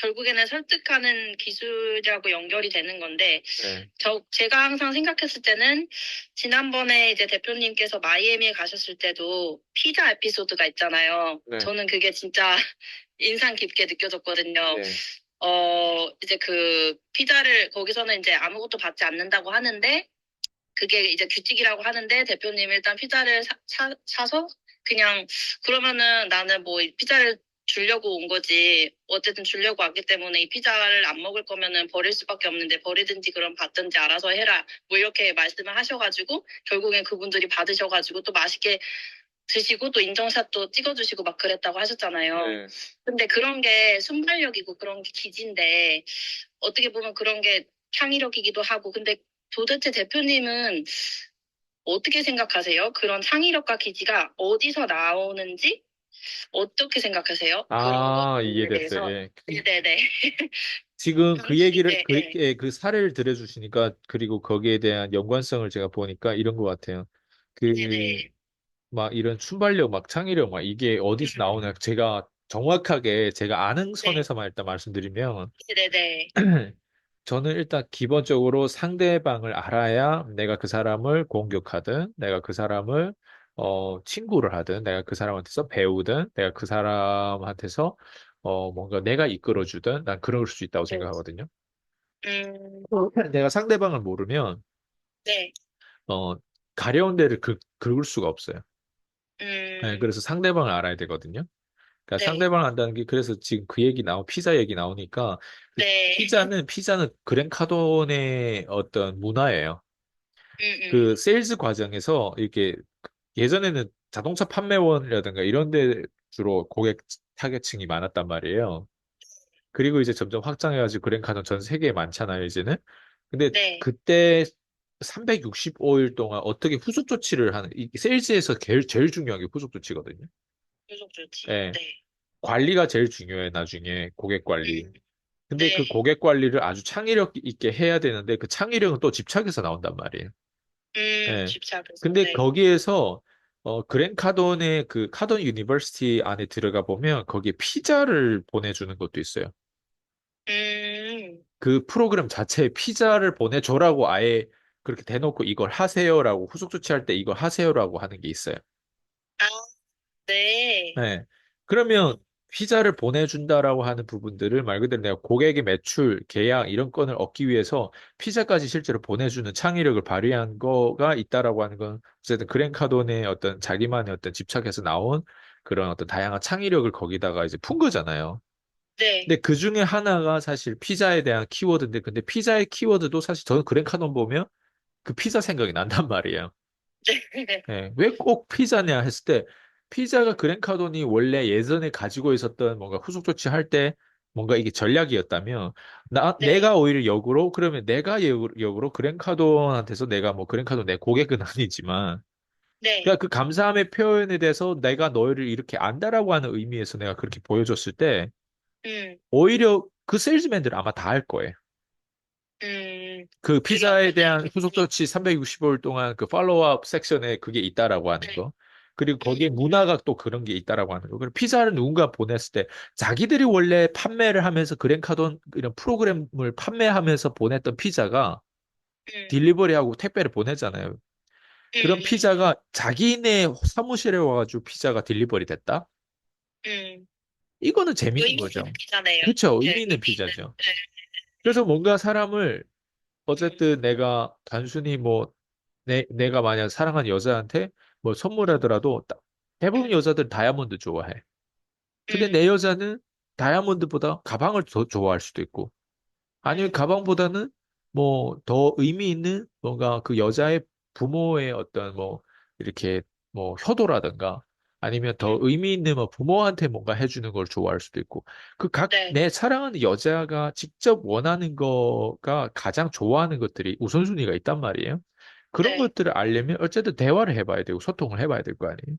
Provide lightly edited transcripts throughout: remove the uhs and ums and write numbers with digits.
결국에는 설득하는 기술이라고 연결이 되는 건데, 네, 제가 항상 생각했을 때는, 지난번에 이제 대표님께서 마이애미에 가셨을 때도 피자 에피소드가 있잖아요. 네, 저는 그게 진짜 인상 깊게 느껴졌거든요. 네, 이제 그 피자를 거기서는 이제 아무것도 받지 않는다고 하는데, 그게 이제 규칙이라고 하는데 대표님 일단 피자를 사서 그냥 그러면은 나는 뭐 이 피자를 주려고 온 거지. 어쨌든 주려고 왔기 때문에 이 피자를 안 먹을 거면은 버릴 수밖에 없는데 버리든지 그럼 받든지 알아서 해라. 뭐 이렇게 말씀을 하셔가지고 결국엔 그분들이 받으셔가지고 또 맛있게 드시고 또 인정샷도 찍어주시고 막 그랬다고 하셨잖아요. 네. 근데 그런 게 순발력이고 그런 게 기지인데 어떻게 보면 그런 게 창의력이기도 하고 근데 도대체 대표님은 어떻게 생각하세요? 그런 창의력과 기지가 어디서 나오는지 어떻게 생각하세요? 그런 아, 것들에 이해됐어요. 대해서. 예. 네네네. 지금 그 당시, 얘기를, 네, 네, 그 사례를 들어주시니까, 그리고 거기에 대한 연관성을 제가 보니까 이런 것 같아요. 그, 네네. 막 이런 순발력, 막 창의력, 막 이게 어디서 음, 나오냐. 제가 정확하게 제가 아는 네, 선에서만 일단 말씀드리면, 네네. 저는 일단 기본적으로 상대방을 알아야 내가 그 사람을 공격하든, 내가 그 사람을 친구를 하든, 내가 그 사람한테서 배우든, 내가 그 사람한테서 뭔가 내가 이끌어주든, 난 그럴 수 있다고 네. 생각하거든요. 음, 내가 상대방을 모르면 네. 어, 가려운 데를 긁을 수가 없어요. 네, 음, 그래서 상대방을 알아야 되거든요. 그러니까 네. 상대방을 안다는 게 그래서 지금 그 얘기 피자 얘기 나오니까 그 네. 피자는 그랜카돈의 어떤 문화예요. 그 음, 세일즈 과정에서 이렇게 예전에는 자동차 판매원이라든가 이런 데 주로 고객 타겟층이 많았단 말이에요. 그리고 이제 점점 확장해가지고 그랜카돈 전 세계에 많잖아요, 이제는. 근데 네. 그때 365일 동안 어떻게 후속 조치를 하는, 이 세일즈에서 제일 중요한 게 후속 조치거든요. 후속 조치. 예. 네. 관리가 제일 중요해, 나중에. 고객 관리. 음, 근데 그 네. 고객 관리를 아주 창의력 있게 해야 되는데 그 창의력은 또 집착해서 나온단 말이에요. 예. 집착해서. 근데 네. 거기에서 그랜 카돈의 그 카돈 유니버시티 안에 들어가 보면 거기에 피자를 보내주는 것도 있어요. 음, 그 프로그램 자체에 피자를 보내줘라고 아예 그렇게 대놓고 이걸 하세요라고 후속 조치할 때 이걸 하세요라고 하는 게 있어요. 아, 네. 네. 그러면 피자를 보내준다라고 하는 부분들을 말 그대로 내가 고객의 매출, 계약 이런 건을 얻기 위해서 피자까지 실제로 보내주는 창의력을 발휘한 거가 있다라고 하는 건 어쨌든 그랜카돈의 어떤 자기만의 어떤 집착해서 나온 그런 어떤 다양한 창의력을 거기다가 이제 푼 거잖아요. 네. 근데 그 중에 하나가 사실 피자에 대한 키워드인데 근데 피자의 키워드도 사실 저는 그랜카돈 보면 그 피자 생각이 난단 말이에요. 네. 예, 왜 꼭 피자냐 했을 때 피자가 그랜카돈이 원래 예전에 가지고 있었던 뭔가 후속 조치할 때 뭔가 이게 전략이었다면 네. 내가 오히려 역으로 그러면 내가 역으로 그랜카돈한테서 내가 뭐 그랜카돈 내 고객은 아니지만 네. 그러니까 그 감사함의 표현에 대해서 내가 너희를 이렇게 안다라고 하는 의미에서 내가 그렇게 보여줬을 때 음, 오히려 그 세일즈맨들 아마 다 할 거예요. 그 그게 피자에 어떤지 대한 후속 알겠지. 조치 365일 동안 그 팔로우업 섹션에 그게 있다라고 하는 네. 거. 그리고 거기에 음, 문화가 또 그런 게 있다라고 하는 거. 그리고 피자를 누군가 보냈을 때 자기들이 원래 판매를 하면서 그랜카돈 이런 프로그램을 판매하면서 보냈던 피자가 음, 딜리버리하고 택배를 보내잖아요. 음, 그런 음, 피자가 자기네 사무실에 와가지고 피자가 딜리버리 됐다? 음. 이거는 재밌는 의미 있는 거죠. 피자네요. 그렇죠. 네, 의미 있는 의미 있는. 피자죠. 네, 그래서 뭔가 사람을 음, 어쨌든 내가 단순히 뭐 내가 만약 사랑하는 여자한테 뭐 선물하더라도 대부분 음, 여자들 다이아몬드 좋아해. 근데 내 음, 여자는 다이아몬드보다 가방을 더 좋아할 수도 있고 아니면 음, 가방보다는 뭐 더 의미 있는 뭔가 그 여자의 부모의 어떤 뭐 이렇게 뭐 효도라든가 아니면 더 음. 의미 있는 뭐 부모한테 뭔가 해주는 걸 좋아할 수도 있고 그 각 네, 내 사랑하는 여자가 직접 원하는 거가 가장 좋아하는 것들이 우선순위가 있단 말이에요. 그런 네, 것들을 알려면 어쨌든 대화를 해봐야 되고 소통을 해봐야 될 거 아니에요.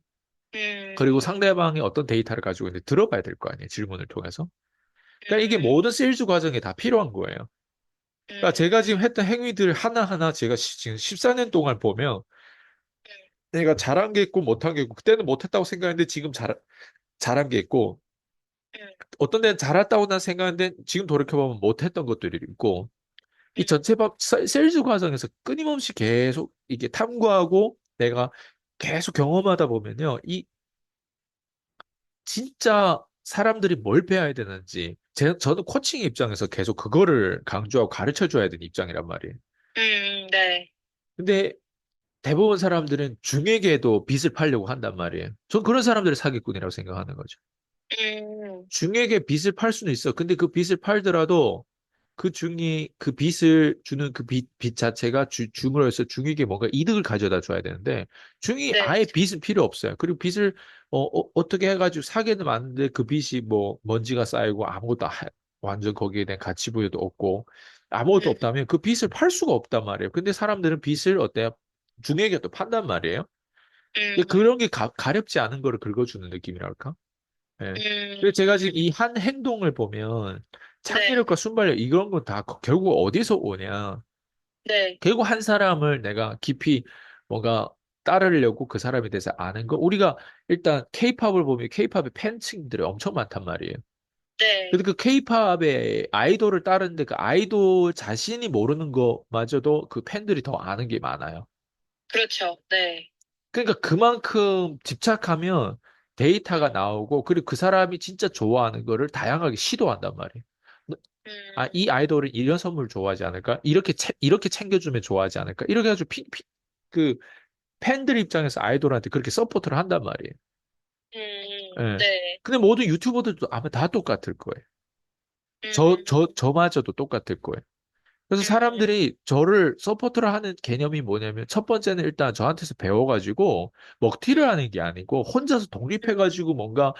그리고 음, 상대방이 어떤 데이터를 가지고 있는지 들어봐야 될 거 아니에요. 질문을 통해서. 그러니까 이게 음, 모든 세일즈 과정에 다 필요한 거예요. 그러니까 제가 지금 음, 했던 행위들 하나하나 제가 지금 14년 동안 보면 내가 잘한 게 있고 못한 게 있고 그때는 못했다고 생각했는데 지금 잘한 게 있고 음, 어떤 데는 잘했다고 난 생각하는데 지금 돌이켜보면 못했던 것들이 있고 이 음, 전체 세일즈 과정에서 끊임없이 계속 이게 탐구하고 내가 계속 경험하다 보면요. 이 진짜 사람들이 뭘 배워야 되는지 저는 코칭 입장에서 계속 그거를 강조하고 가르쳐 줘야 되는 입장이란 말이에요. 네. 근데 대부분 사람들은 중에게도 빚을 팔려고 한단 말이에요. 전 그런 사람들을 사기꾼이라고 생각하는 거죠. 음, 중에게 빚을 팔 수는 있어. 근데 그 빚을 팔더라도 그 중이 그 빚을 주는 그 빚 자체가 줌으로써 중에게 뭔가 이득을 가져다 줘야 되는데 중이 네. 아예 빚은 필요 없어요. 그리고 빚을 떻게 해가지고 사게는 많은데 그 빚이 뭐 먼지가 쌓이고 아무것도 완전 거기에 대한 가치 부여도 없고 아무것도 음, 없다면 그 빚을 팔 수가 없단 말이에요. 근데 사람들은 빚을 어때요? 중에게 또 판단 말이에요. 그런 음, 게 가렵지 않은 거를 긁어주는 느낌이랄까? 예. 그래서 제가 지금 음, 이 한 행동을 보면 네. 창의력과 순발력 이런 건 다 결국 어디서 오냐? 네. 결국 한 사람을 내가 깊이 뭔가 따르려고 그 사람에 대해서 아는 거. 우리가 일단 케이팝을 보면 케이팝의 팬층들이 엄청 많단 말이에요. 근데 네. 그 케이팝의 아이돌을 따르는데 그 아이돌 자신이 모르는 거마저도 그 팬들이 더 아는 게 많아요. 그렇죠. 네. 그러니까 그만큼 집착하면 데이터가 음, 나오고, 그리고 그 사람이 진짜 좋아하는 거를 다양하게 시도한단 말이에요. 아, 이 음, 아이돌은 이런 선물 좋아하지 않을까? 이렇게 챙겨주면 좋아하지 않을까? 이렇게 해가지고 그 팬들 입장에서 아이돌한테 그렇게 서포트를 한단 말이에요. 예. 네. 근데 모든 유튜버들도 아마 다 똑같을 거예요. 음, 저마저도 똑같을 거예요. 그래서 음, 사람들이 저를 서포트를 하는 개념이 뭐냐면 첫 번째는 일단 저한테서 배워가지고 먹튀를 음, 하는 게 아니고 혼자서 음, 독립해가지고 뭔가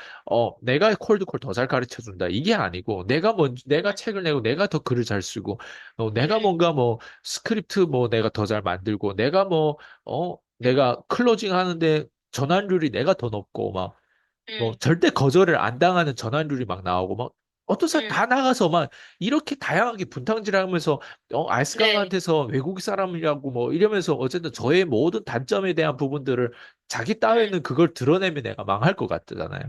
내가 콜드콜 더 잘 가르쳐준다 이게 아니고 내가 책을 내고 내가 더 글을 잘 쓰고 내가 음, 뭔가 뭐 스크립트 뭐 내가 더 잘 만들고 음, 내가 클로징 하는데 전환율이 내가 더 높고 막 뭐 음, 절대 거절을 안 당하는 전환율이 막 나오고 막 어떤 사람 음, 다 나가서 막 이렇게 다양하게 분탕질하면서 네. 알스강한테서 외국 사람이라고 뭐 이러면서 어쨌든 저의 모든 단점에 대한 부분들을 자기 음, 따위는 그걸 드러내면 내가 망할 것 같잖아요.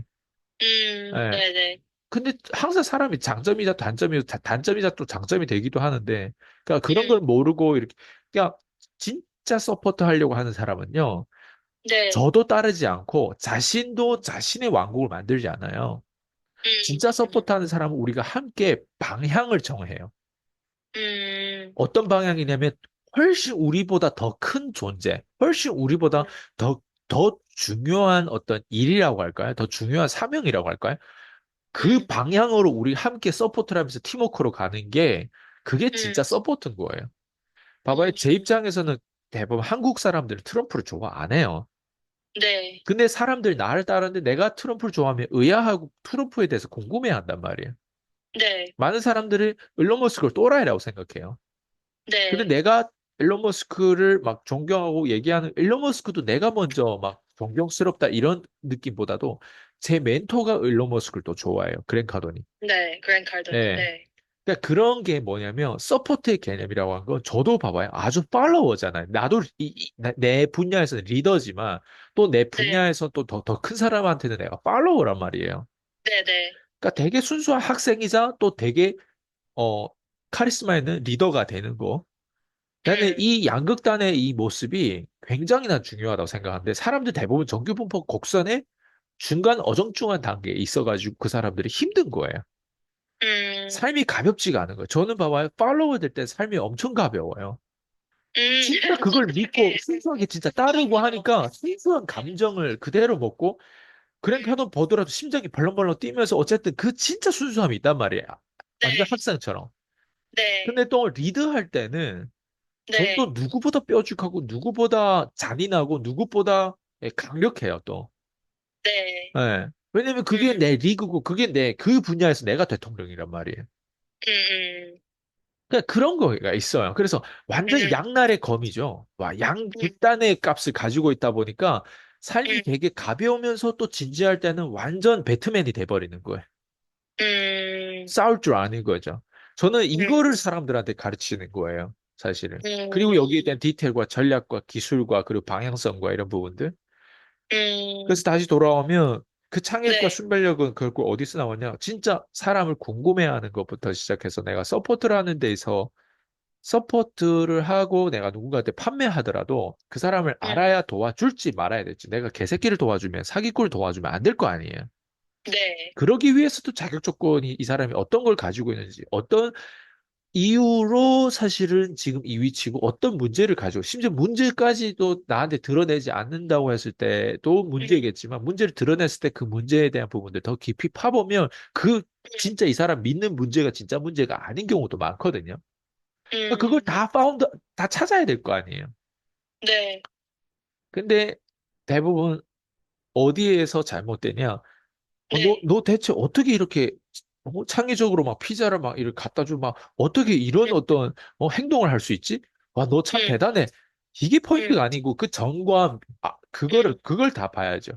예. 네네. 근데 항상 사람이 장점이자 단점이자 또 장점이 되기도 하는데 그러니까 그런 걸 음, 모르고 이렇게 그냥 진짜 서포트 하려고 하는 사람은요. 네. 저도 따르지 않고 자신도 자신의 왕국을 만들지 않아요. 진짜 음, 서포트하는 사람은 우리가 함께 방향을 정해요. 음, 어떤 방향이냐면 훨씬 우리보다 더 큰 존재, 훨씬 우리보다 더 중요한 어떤 일이라고 할까요? 더 중요한 사명이라고 할까요? 그 음, 방향으로 우리 함께 서포트를 하면서 팀워크로 가는 게 그게 음, 진짜 서포트인 거예요. 봐봐요. 음, 제 입장에서는 대부분 한국 사람들은 트럼프를 좋아 안 해요. 네. 근데 사람들이 나를 따르는데 내가 트럼프를 좋아하면 의아하고 트럼프에 대해서 궁금해 한단 말이에요. 네. 많은 사람들이 일론 머스크를 또라이라고 생각해요. 근데 네. 내가 일론 머스크를 막 존경하고 얘기하는 일론 머스크도 내가 먼저 막 존경스럽다 이런 느낌보다도 제 멘토가 일론 머스크를 또 좋아해요. 그랜 카도니. 네. 그랜 카더니. 네. 네. 그러니까 그런 게 뭐냐면 서포트의 개념이라고 하는 건 저도 봐봐요. 아주 팔로워잖아요. 나도 내 분야에서는 리더지만 또 내 네. 분야에서 또 더 큰 사람한테는 내가 팔로워란 말이에요. 네네. 그러니까 되게 순수한 학생이자 또 되게 어 카리스마 있는 리더가 되는 거. 나는 음, 이 양극단의 이 모습이 굉장히 난 중요하다고 생각하는데 사람들 대부분 정규분포 곡선의 중간 어정중한 단계에 있어가지고 그 사람들이 힘든 거예요. 음, 삶이 가볍지가 않은 거예요. 저는 봐봐요. 팔로워 될 때 삶이 엄청 가벼워요. 음, 진짜 그걸 믿고 순수하게 진짜 따르고 하니까 순수한 감정을 그대로 먹고 그런 음, 편은 보더라도 심장이 벌렁벌렁 뛰면서 어쨌든 그 진짜 순수함이 있단 말이에요. 완전 네. 학생처럼. 네. 근데 또 리드할 때는 전 또 네. 누구보다 뾰족하고 누구보다 잔인하고 누구보다 강력해요 또. 네. 예. 왜냐면 그게 음, 내 리그고 그게 내 그 분야에서 내가 대통령이란 말이에요. 음, 그러니까 그런 거가 있어요. 그래서 완전 음, 양날의 검이죠. 와, 음, 극단의 값을 가지고 있다 보니까 삶이 음, 되게 가벼우면서 또 진지할 때는 완전 배트맨이 돼버리는 거예요. 음, 싸울 줄 아는 거죠. 저는 이거를 음, 사람들한테 가르치는 거예요, 사실은. 그리고 음, 여기에 대한 디테일과 전략과 기술과 그리고 방향성과 이런 부분들. 그래서 음, 다시 돌아오면 그 창의력과 네. 순발력은 결국 어디서 나왔냐? 진짜 사람을 궁금해하는 것부터 시작해서 내가 서포트를 하는 데에서 서포트를 하고 내가 누군가한테 판매하더라도 그 사람을 음, 알아야 도와줄지 말아야 될지. 내가 개새끼를 도와주면 사기꾼을 도와주면 안 될 거 아니에요. 네. 그러기 위해서도 자격 조건이 이 사람이 어떤 걸 가지고 있는지, 어떤 이유로 사실은 지금 이 위치고 어떤 문제를 가지고, 심지어 문제까지도 나한테 드러내지 않는다고 했을 때도 음, 문제겠지만, 문제를 드러냈을 때 그 문제에 대한 부분들 더 깊이 파보면 그 진짜 이 사람 믿는 문제가 진짜 문제가 아닌 경우도 많거든요. 그러니까 그걸 음, 다 찾아야 될 거 아니에요. 네. 근데 대부분 어디에서 잘못되냐? 네. 너 대체 어떻게 이렇게 창의적으로 막 피자를 막 이렇게 갖다 주고 막 어떻게 이런 음, 어떤 행동을 할 수 있지? 와, 너 참 음, 대단해. 이게 음, 포인트가 아니고 그 전과 음, 그걸 다 봐야죠.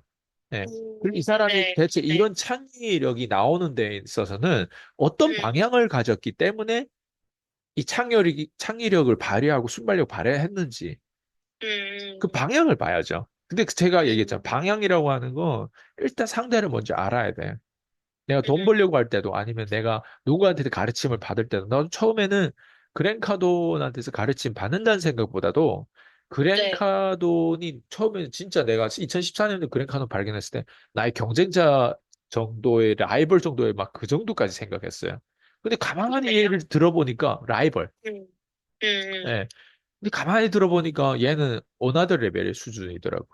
네. 그리고 이 사람이 네. 대체 네. 이런 창의력이 나오는 데 있어서는 어떤 음, 방향을 가졌기 때문에 이 창의력을 발휘하고 순발력 발휘했는지 그 음, 방향을 봐야죠. 근데 제가 얘기했잖아요. 음, 방향이라고 하는 건 일단 상대를 먼저 알아야 돼. 내가 돈 음, 벌려고 할 때도 아니면 내가 누구한테 가르침을 받을 때도 난 처음에는 그랜카돈한테서 가르침 받는다는 생각보다도 네. 그랜카돈이 처음에는 진짜 내가 2014년에 그랜카돈 발견했을 때 나의 경쟁자 정도의 라이벌 정도의 막 그 정도까지 생각했어요. 근데 가만히 정말요? 얘를 들어보니까 라이벌. 음, 음, 예. 근데 가만히 들어보니까 얘는 어나더 레벨의 수준이더라고요.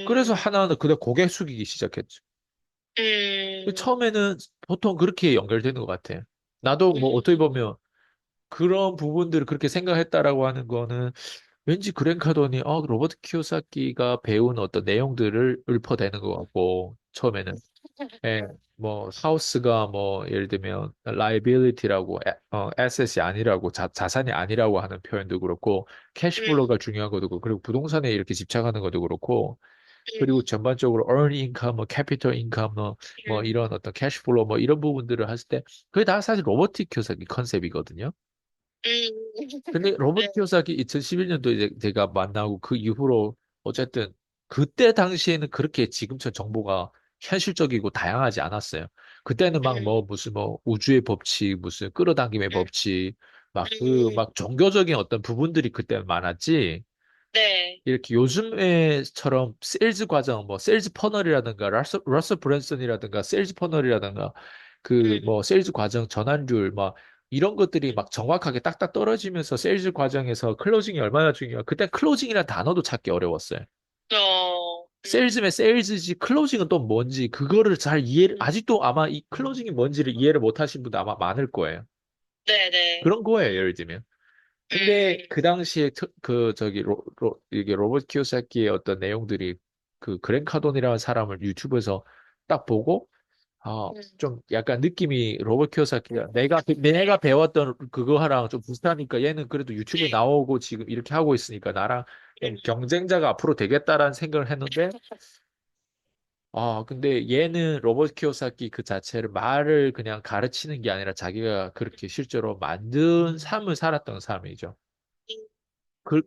그래서 음, 하나하나 그다 고개 숙이기 시작했죠. 음, 처음에는 보통 그렇게 연결되는 것 같아요. 나도 뭐 어떻게 음, 보면 그런 부분들을 그렇게 생각했다라고 하는 거는 왠지 그랜카돈이 로버트 키오사키가 배운 어떤 내용들을 읊어대는 것 같고 처음에는 예, 뭐 하우스가 뭐 예를 들면 liability라고 asset이 아니라고 자산이 아니라고 하는 표현도 그렇고 음, 캐시플로우가 중요한 것도 그렇고 그리고 부동산에 이렇게 집착하는 것도 그렇고 그리고 음, 전반적으로 earn income, 뭐 capital income, 뭐 음, 이런 어떤 캐시플로우 뭐 이런 부분들을 했을 때 그게 다 사실 로버트 키오사키 컨셉이거든요. 근데 로버트 네. 키오사키 2011년도 이제 제가 만나고 그 이후로 어쨌든 그때 당시에는 그렇게 지금처럼 정보가 현실적이고 다양하지 않았어요. 그때는 막 음, 뭐 무슨 뭐 우주의 법칙, 무슨 끌어당김의 음, 법칙, 막 그 음, 막 종교적인 어떤 부분들이 그때 많았지. 네. 이렇게 요즘에처럼 세일즈 과정, 뭐 세일즈 퍼널이라든가 러스 브랜슨이라든가 세일즈 퍼널이라든가 그 음, 뭐 세일즈 과정 전환율 막 이런 것들이 막 정확하게 딱딱 떨어지면서 세일즈 과정에서 클로징이 얼마나 중요해. 그때 클로징이라는 단어도 찾기 어려웠어요. 세일즈면 세일즈지 클로징은 또 뭔지 그거를 잘 이해를 음, 아직도 아마 이 클로징이 뭔지를 이해를 못 하신 분도 아마 많을 거예요. 네네. 그런 거예요, 예를 들면. 근데 그 당시에 저기 이게 로버트 키오사키의 어떤 내용들이 그 그랜 카돈이라는 사람을 유튜브에서 딱 보고 음, 좀 약간 느낌이 로버트 키오사키가 내가 배웠던 그거랑 좀 비슷하니까 얘는 그래도 유튜브에 네. 나오고 지금 이렇게 하고 있으니까 나랑 좀 경쟁자가 앞으로 되겠다라는 생각을 했는데 근데 얘는 로버트 키오사키 그 자체를 말을 그냥 가르치는 게 아니라 자기가 그렇게 실제로 만든 삶을 살았던 사람이죠.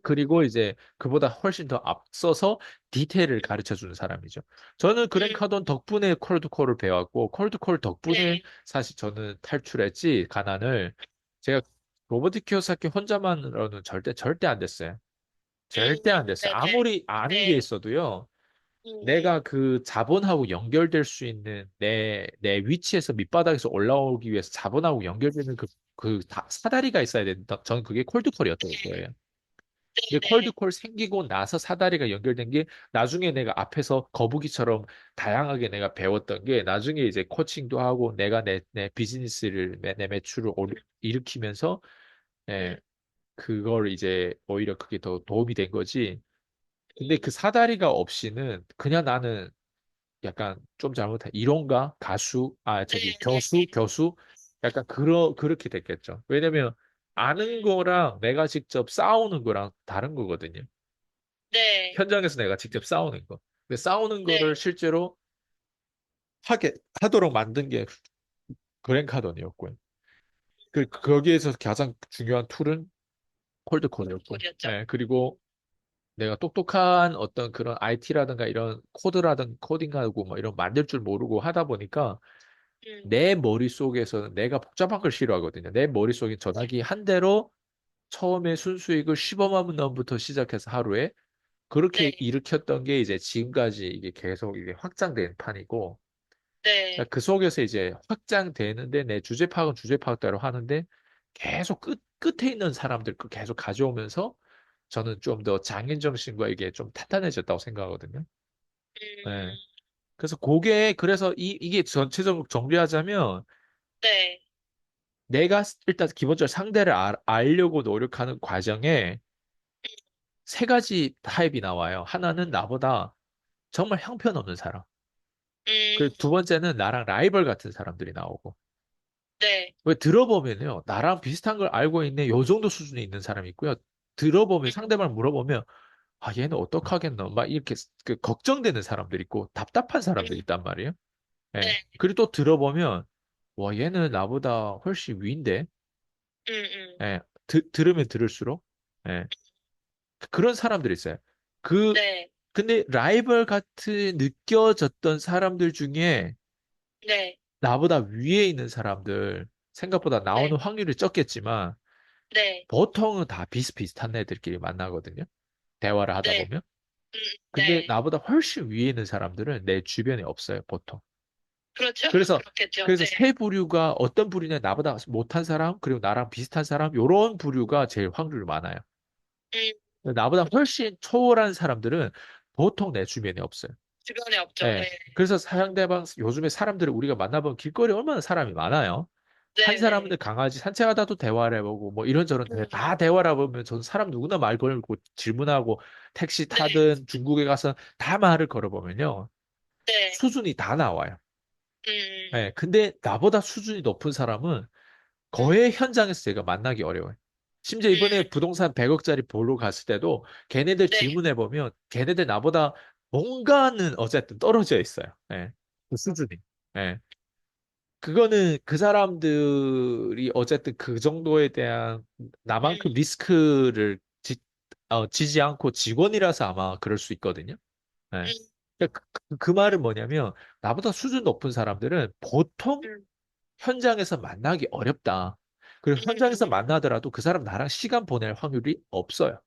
그리고 이제 그보다 훨씬 더 앞서서 디테일을 가르쳐 주는 사람이죠. 저는 그랭카돈 덕분에 콜드콜을 배웠고, 콜드콜 덕분에 네. 사실 저는 탈출했지, 가난을. 제가 로버트 키오사키 혼자만으로는 절대 안 됐어요. 절대 안 됐어요. 네네. 아무리 아는 게 네. 있어도요, 음, 내가 그 자본하고 연결될 수 있는 내 위치에서 밑바닥에서 올라오기 위해서 자본하고 연결되는 사다리가 있어야 된다. 저는 그게 콜드콜이었던 거예요. 이게 네네. 콜드콜 생기고 나서 사다리가 연결된 게 나중에 내가 앞에서 거북이처럼 다양하게 내가 배웠던 게 나중에 이제 코칭도 하고 내가 내 비즈니스를 내 매출을 일으키면서 예, 음, 그걸 이제 오히려 그게 더 도움이 된 거지. 근데 그 음, 사다리가 없이는 그냥 나는 약간 좀 잘못한 이론가 가수 저기 네. 교수 약간 그렇게 됐겠죠. 왜냐면 아는 거랑 내가 직접 싸우는 거랑 다른 거거든요. 네. 현장에서 내가 직접 싸우는 거. 근데 싸우는 거를 네. 실제로 하도록 만든 게 그랜카돈이었고요. 거기에서 가장 중요한 툴은 콜드콜이었고. 콜이었죠. 네, 그리고 내가 똑똑한 어떤 그런 IT라든가 이런 코드라든 코딩하고 뭐 이런 만들 줄 모르고 하다 보니까 음, 내 머릿속에서는 내가 복잡한 걸 싫어하거든요. 내 머릿속에 전화기 한 대로 처음에 순수익을 15만 원부터 시작해서 하루에 그렇게 네, 일으켰던 게 이제 지금까지 이게 계속 이게 확장된 판이고 네, 그 속에서 이제 확장되는데 내 주제 파악은 주제 파악대로 하는데 계속 끝에 있는 사람들 그 계속 가져오면서 저는 좀 더 장인 정신과 이게 좀 탄탄해졌다고 생각하거든요. 네. 음, 그래서 그래서 이게 전체적으로 정리하자면 네, 내가 일단 기본적으로 상대를 알려고 노력하는 과정에 세 가지 타입이 나와요. 하나는 나보다 정말 형편없는 사람. 그리고 두 음, 번째는 나랑 라이벌 같은 사람들이 나오고. 네, 왜 들어보면요. 나랑 비슷한 걸 알고 있네. 요 정도 수준에 있는 사람이 있고요. 들어보면 상대방 물어보면 아, 얘는 어떡하겠노? 막 이렇게 걱정되는 사람들이 있고 답답한 사람들이 음, 있단 말이에요. 예. 네, 그리고 또 들어보면 와, 얘는 나보다 훨씬 위인데. 음, 음, 예. 들으면 들을수록 예. 그런 사람들이 있어요. 그 네, 근데 라이벌 같이 느껴졌던 사람들 중에 네, 나보다 위에 있는 사람들 생각보다 나오는 네, 확률이 적겠지만 네, 보통은 다 비슷비슷한 애들끼리 만나거든요. 대화를 하다 네, 보면. 음, 근데 네, 나보다 훨씬 위에 있는 사람들은 내 주변에 없어요, 보통. 그렇죠, 그래서 그렇겠죠, 그래서 네, 세 부류가 어떤 부류냐 나보다 못한 사람 그리고 나랑 비슷한 사람 요런 부류가 제일 확률이 많아요. 음, 나보다 훨씬 초월한 사람들은 보통 내 주변에 없어요. 주변에 없죠, 예. 네, 그래서 상대방 요즘에 사람들을 우리가 만나보면 길거리에 얼마나 사람이 많아요. 한 네, 사람은 네, 강아지 산책하다도 대화를 해보고 뭐 이런저런 음, 다 대화를 해보면 저는 사람 누구나 말 걸고 질문하고 택시 네, 타든 중국에 가서 다 말을 걸어보면요. 네, 수준이 다 나와요. 음, 예. 근데 나보다 수준이 높은 사람은 음, 거의 현장에서 제가 만나기 어려워요. 심지어 이번에 음, 부동산 100억짜리 보러 갔을 때도 걔네들 네, 질문해보면 걔네들 나보다 뭔가는 어쨌든 떨어져 있어요. 예. 그 수준이. 예. 그거는 그 사람들이 어쨌든 그 정도에 대한 나만큼 음, 리스크를 지지 않고 직원이라서 아마 그럴 수 있거든요. 예. 음, 그러니까 그 말은 뭐냐면 나보다 수준 높은 사람들은 보통 음, 현장에서 만나기 어렵다. 그리고 현장에서 만나더라도 그 사람 나랑 시간 보낼 확률이 없어요.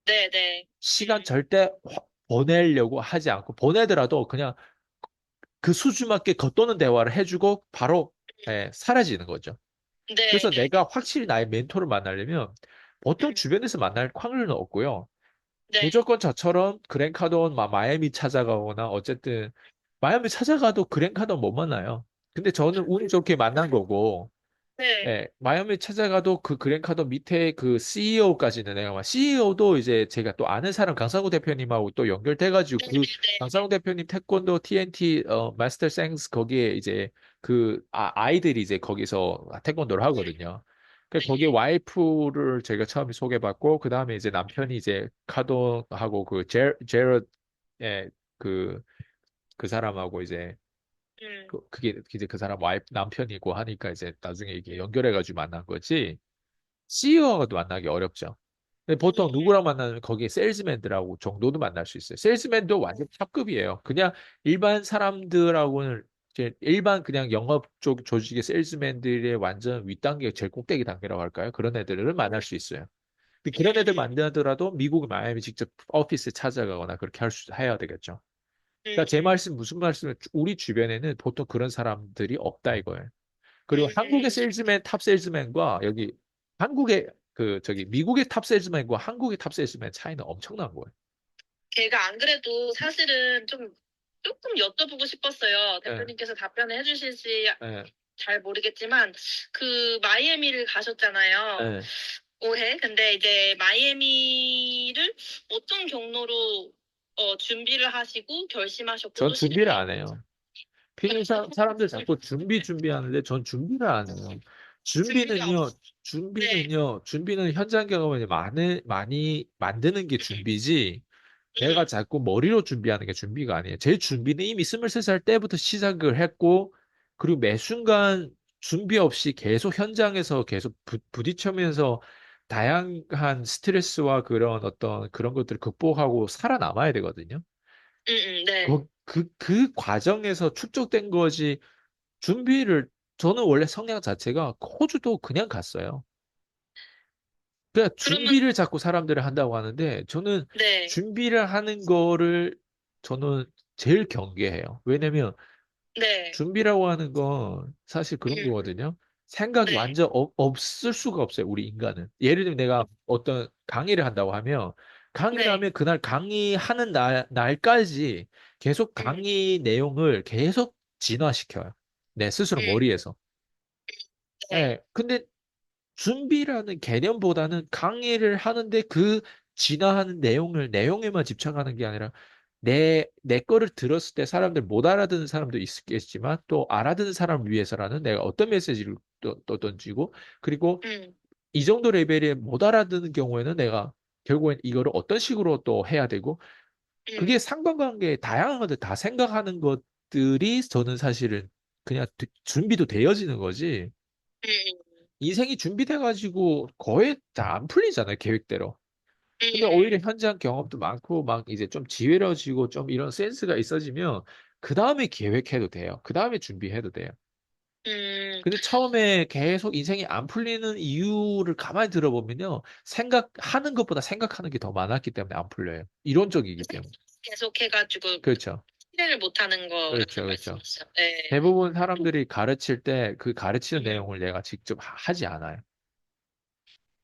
네, 네, 시간 절대 보내려고 하지 않고 보내더라도 그냥 그 수준 맞게 겉도는 대화를 해주고 바로 사라지는 거죠. 네, 그래서 네, 내가 확실히 나의 멘토를 만나려면 보통 음, 주변에서 만날 확률은 없고요. 네, 무조건 저처럼 그랜카돈 마이애미 찾아가거나 어쨌든 마이애미 찾아가도 그랜카돈 못 만나요. 근데 저는 운이 좋게 만난 거고 네, 예, 마이애미 찾아가도 그 그랜카도 밑에 그 CEO까지는 내가 막 CEO도 이제 제가 또 아는 사람 강상구 대표님하고 또 연결돼가지고 네, 그 네, 강상구 대표님 태권도 TNT 마스터 생스 거기에 이제 그 아이들이 이제 거기서 태권도를 하거든요. 그 거기에 네, 와이프를 제가 처음에 소개받고 그 다음에 이제 남편이 이제 카도하고 그 제럿 그 그 사람하고 이제 음, 그게 이제 그 사람 와이프 남편이고 하니까 이제 나중에 이게 연결해가지고 만난 거지. CEO하고도 만나기 어렵죠. 근데 보통 누구랑 만나면 거기에 세일즈맨들하고 정도도 만날 수 있어요. 세일즈맨도 완전 탑급이에요. 그냥 일반 사람들하고는 이제 일반 그냥 영업 쪽 조직의 세일즈맨들의 완전 윗단계, 제일 꼭대기 단계라고 할까요? 그런 애들을 만날 수 있어요. 근데 그런 애들 만나더라도 미국 마이애미 직접 오피스 찾아가거나 그렇게 해야 되겠죠. 그러니까 제 음, 말씀 무슨 말씀을 우리 주변에는 보통 그런 사람들이 없다 이거예요. 그리고 한국의 음. 세일즈맨 탑 세일즈맨과 여기 한국의 그 저기 미국의 탑 세일즈맨과 한국의 탑 세일즈맨 차이는 엄청난 거예요. 걔가 안 그래도 사실은 좀 조금 여쭤보고 싶었어요. 예, 대표님께서 답변을 해주실지 예, 잘 모르겠지만 그 마이애미를 가셨잖아요. 예. 올해. 근데 이제 마이애미를 어떤 경로로 준비를 하시고 결심하셨고 전 또 준비를 실행. 안 해요. 사람들 자꾸 준비하는데 전 준비를 안 해요. 준비가 없. 준비는요, 네. 준비는 현장 경험을 많이 만드는 게 준비지. 내가 음, 자꾸 머리로 준비하는 게 준비가 아니에요. 제 준비는 이미 23살 때부터 시작을 했고, 그리고 매 순간 준비 없이 계속 현장에서 계속 부딪히면서 다양한 스트레스와 그런 어떤 그런 것들을 극복하고 살아남아야 되거든요. 네. 그 과정에서 축적된 거지, 준비를, 저는 원래 성향 자체가 호주도 그냥 갔어요. 그러니까 그러면, 준비를 자꾸 사람들이 한다고 하는데, 저는 네, 준비를 하는 거를 저는 제일 경계해요. 왜냐면 네, 준비라고 하는 건 사실 그런 거거든요. 생각이 네, 완전 없을 수가 없어요, 우리 인간은. 예를 들면 내가 어떤 강의를 한다고 하면, 강의를 네, 하면 그날 강의하는 날까지 계속 음, 강의 내용을 계속 진화시켜요. 내 스스로 음, 머리에서. 네, 예. 근데 준비라는 개념보다는 강의를 하는데 그 진화하는 내용에만 집착하는 게 아니라 내 거를 들었을 때 사람들 못 알아듣는 사람도 있겠지만 또 알아듣는 사람을 위해서라는 내가 어떤 메시지를 또 던지고 그리고 음, 이 정도 레벨에 못 알아듣는 경우에는 내가 결국엔 이거를 어떤 식으로 또 해야 되고 그게 음, 상관관계에 다양한 것들 다 생각하는 것들이 저는 사실은 그냥 준비도 되어지는 거지. 음, 인생이 준비돼가지고 거의 다 안 풀리잖아요, 계획대로. 근데 오히려 음, 현장 경험도 많고 막 이제 좀 지혜로워지고 좀 이런 센스가 있어지면 그 다음에 계획해도 돼요. 그 다음에 준비해도 돼요. 음, 근데 처음에 계속 인생이 안 풀리는 이유를 가만히 들어보면요. 생각하는 것보다 생각하는 게 더 많았기 때문에 안 풀려요. 이론적이기 때문에. 계속 해가지고 그렇죠. 실행을 못하는 그렇죠. 거라는 그렇죠. 말씀이시죠? 네. 대부분 사람들이 가르칠 때 그 가르치는 음. 내용을 내가 직접 하지 않아요.